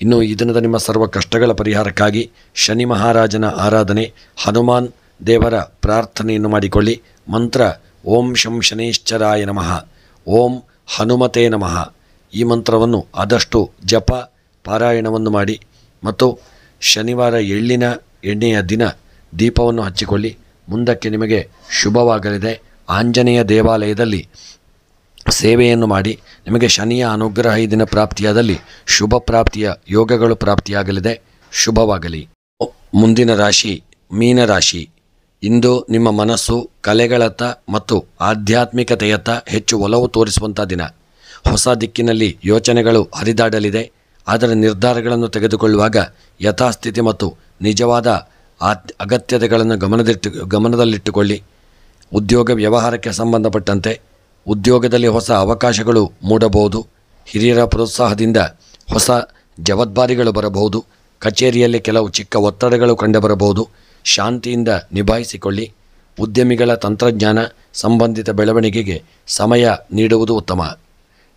ಇನ್ನು ಈ ದಿನದ ನಿಮ್ಮ ಸರ್ವ ಕಷ್ಟಗಳ ಪರಿಹಾರಕ್ಕಾಗಿ ಶನಿ ಮಹಾರಾಜನ ಆರಾಧನೆ, ಹನುಮಾನ್ ದೇವರ ಪ್ರಾರ್ಥನೆಯನ್ನು ಮಾಡಿಕೊಳ್ಳಿ. ಮಂತ್ರ ಓಂ ಶಂ ಶನೇಶ್ಚರಾಯ ನಮಃ, ಓಂ ಹನುಮತೇ ನಮಃ ಈ ಮಂತ್ರವನ್ನು ಆದಷ್ಟು ಜಪ ಪಾರಾಯಣವನ್ನು ಮಾಡಿ. ಮತ್ತು ಶನಿವಾರ ಎಳ್ಳಿನ ಎಣ್ಣೆಯ ದಿನ ದೀಪವನ್ನು ಹಚ್ಚಿಕೊಳ್ಳಿ. ಮುಂದಕ್ಕೆ ನಿಮಗೆ ಶುಭವಾಗಲಿದೆ. ಆಂಜನೇಯ ದೇವಾಲಯದಲ್ಲಿ ಸೇವೆಯನ್ನು ಮಾಡಿ ನಿಮಗೆ ಶನಿಯ ಅನುಗ್ರಹ ಈ ದಿನ ಪ್ರಾಪ್ತಿಯಾದಲ್ಲಿ ಶುಭ ಪ್ರಾಪ್ತಿಯ ಯೋಗಗಳು ಪ್ರಾಪ್ತಿಯಾಗಲಿದೆ. ಶುಭವಾಗಲಿ. ಮುಂದಿನ ರಾಶಿ ಮೀನರಾಶಿ. ಇಂದು ನಿಮ್ಮ ಮನಸ್ಸು ಕಲೆಗಳತ್ತ ಮತ್ತು ಆಧ್ಯಾತ್ಮಿಕತೆಯತ್ತ ಹೆಚ್ಚು ಒಲವು ತೋರಿಸುವಂಥ ದಿನ. ಹೊಸ ದಿಕ್ಕಿನಲ್ಲಿ ಯೋಚನೆಗಳು ಹರಿದಾಡಲಿದೆ. ಆದರೆ ನಿರ್ಧಾರಗಳನ್ನು ತೆಗೆದುಕೊಳ್ಳುವಾಗ ಯಥಾಸ್ಥಿತಿ ಮತ್ತು ನಿಜವಾದ ಅಗತ್ಯತೆಗಳನ್ನು ಗಮನದಲ್ಲಿಟ್ಟುಕೊಳ್ಳಿ. ಉದ್ಯೋಗ ವ್ಯವಹಾರಕ್ಕೆ ಸಂಬಂಧಪಟ್ಟಂತೆ ಉದ್ಯೋಗದಲ್ಲಿ ಹೊಸ ಅವಕಾಶಗಳು ಮೂಡಬಹುದು. ಹಿರಿಯರ ಪ್ರೋತ್ಸಾಹದಿಂದ ಹೊಸ ಜವಾಬ್ದಾರಿಗಳು ಬರಬಹುದು. ಕಚೇರಿಯಲ್ಲಿ ಕೆಲವು ಚಿಕ್ಕ ಒತ್ತಡಗಳು ಕಂಡುಬರಬಹುದು. ಶಾಂತಿಯಿಂದ ನಿಭಾಯಿಸಿಕೊಳ್ಳಿ. ಉದ್ಯಮಿಗಳ ತಂತ್ರಜ್ಞಾನ ಸಂಬಂಧಿತ ಬೆಳವಣಿಗೆಗೆ ಸಮಯ ನೀಡುವುದು ಉತ್ತಮ.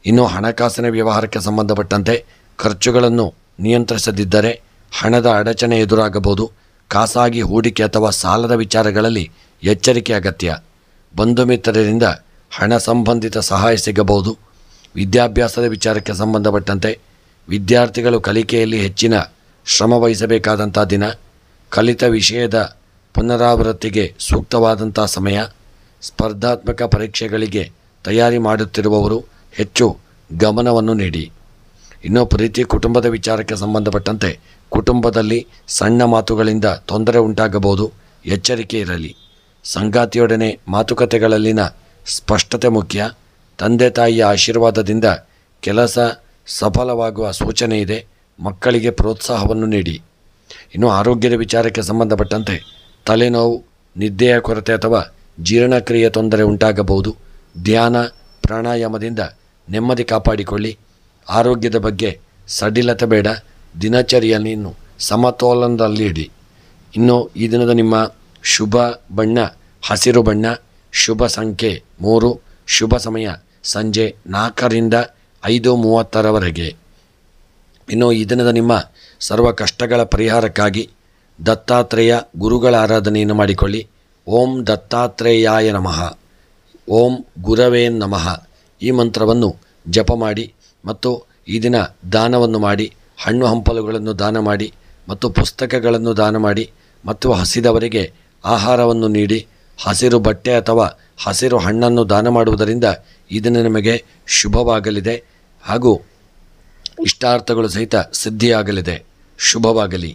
ಇನ್ನು ಹಣಕಾಸಿನ ವ್ಯವಹಾರಕ್ಕೆ ಸಂಬಂಧಪಟ್ಟಂತೆ ಖರ್ಚುಗಳನ್ನು ನಿಯಂತ್ರಿಸದಿದ್ದರೆ ಹಣದ ಅಡಚಣೆ ಎದುರಾಗಬಹುದು. ಖಾಸಗಿ ಹೂಡಿಕೆ ಅಥವಾ ಸಾಲದ ವಿಚಾರಗಳಲ್ಲಿ ಎಚ್ಚರಿಕೆ ಅಗತ್ಯ. ಬಂಧು ಮಿತ್ರರಿಂದ ಹಣ ಸಂಬಂಧಿತ ಸಹಾಯ ಸಿಗಬಹುದು. ವಿದ್ಯಾಭ್ಯಾಸದ ವಿಚಾರಕ್ಕೆ ಸಂಬಂಧಪಟ್ಟಂತೆ ವಿದ್ಯಾರ್ಥಿಗಳು ಕಲಿಕೆಯಲ್ಲಿ ಹೆಚ್ಚಿನ ಶ್ರಮ ವಹಿಸಬೇಕಾದಂಥ ದಿನ. ಕಲಿತ ವಿಷಯದ ಪುನರಾವೃತ್ತಿಗೆ ಸೂಕ್ತವಾದಂಥ ಸಮಯ. ಸ್ಪರ್ಧಾತ್ಮಕ ಪರೀಕ್ಷೆಗಳಿಗೆ ತಯಾರಿ ಮಾಡುತ್ತಿರುವವರು ಹೆಚ್ಚು ಗಮನವನ್ನು ನೀಡಿ. ಇನ್ನು ಪ್ರೀತಿ ಕುಟುಂಬದ ವಿಚಾರಕ್ಕೆ ಸಂಬಂಧಪಟ್ಟಂತೆ ಕುಟುಂಬದಲ್ಲಿ ಸಣ್ಣ ಮಾತುಗಳಿಂದ ತೊಂದರೆ ಉಂಟಾಗಬಹುದು. ಎಚ್ಚರಿಕೆ ಇರಲಿ. ಸಂಗಾತಿಯೊಡನೆ ಮಾತುಕತೆಗಳಲ್ಲಿನ ಸ್ಪಷ್ಟತೆ ಮುಖ್ಯ. ತಂದೆ ತಾಯಿಯ ಆಶೀರ್ವಾದದಿಂದ ಕೆಲಸ ಸಫಲವಾಗುವ ಸೂಚನೆ ಇದೆ. ಮಕ್ಕಳಿಗೆ ಪ್ರೋತ್ಸಾಹವನ್ನು ನೀಡಿ. ಇನ್ನು ಆರೋಗ್ಯದ ವಿಚಾರಕ್ಕೆ ಸಂಬಂಧಪಟ್ಟಂತೆ ತಲೆನೋವು, ನಿದ್ದೆಯ ಕೊರತೆ ಅಥವಾ ಜೀರ್ಣಕ್ರಿಯೆ ತೊಂದರೆ ಉಂಟಾಗಬಹುದು. ಧ್ಯಾನ ಪ್ರಾಣಾಯಾಮದಿಂದ ನೆಮ್ಮದಿ ಕಾಪಾಡಿಕೊಳ್ಳಿ. ಆರೋಗ್ಯದ ಬಗ್ಗೆ ಸಡಿಲತೆ ಬೇಡ. ದಿನಚರಿಯನ್ನು ಸಮತೋಲನದಲ್ಲಿ ಇಡಿ. ಇನ್ನು ಈ ದಿನದ ನಿಮ್ಮ ಶುಭ ಬಣ್ಣ ಹಸಿರು ಬಣ್ಣ. ಶುಭ ಸಂಖ್ಯೆ 3. ಶುಭ ಸಮಯ ಸಂಜೆ 4ರಿಂದ 5:30 ಇನ್ನು ಈ ದಿನದ ನಿಮ್ಮ ಸರ್ವ ಕಷ್ಟಗಳ ಪರಿಹಾರಕ್ಕಾಗಿ ದತ್ತಾತ್ರೇಯ ಗುರುಗಳ ಆರಾಧನೆಯನ್ನು ಮಾಡಿಕೊಳ್ಳಿ. ಓಂ ದತ್ತಾತ್ರೇಯಾಯ ನಮಃ, ಓಂ ಗುರವೇ ನಮಃ ಈ ಮಂತ್ರವನ್ನು ಜಪ ಮಾಡಿ ಮತ್ತು ಈ ದಿನ ದಾನವನ್ನು ಮಾಡಿ. ಹಣ್ಣು ಹಂಪಲುಗಳನ್ನು ದಾನ ಮಾಡಿ ಮತ್ತು ಪುಸ್ತಕಗಳನ್ನು ದಾನ ಮಾಡಿ ಮತ್ತು ಹಸಿದವರಿಗೆ ಆಹಾರವನ್ನು ನೀಡಿ. ಹಸಿರು ಬಟ್ಟೆ ಅಥವಾ ಹಸಿರು ಹಣ್ಣನ್ನು ದಾನ ಮಾಡುವುದರಿಂದ ಈ ದಿನ ನಿಮಗೆ ಶುಭವಾಗಲಿದೆ ಹಾಗೂ ಇಷ್ಟಾರ್ಥಗಳು ಸಹಿತ ಸಿದ್ಧಿಯಾಗಲಿದೆ. ಶುಭವಾಗಲಿ.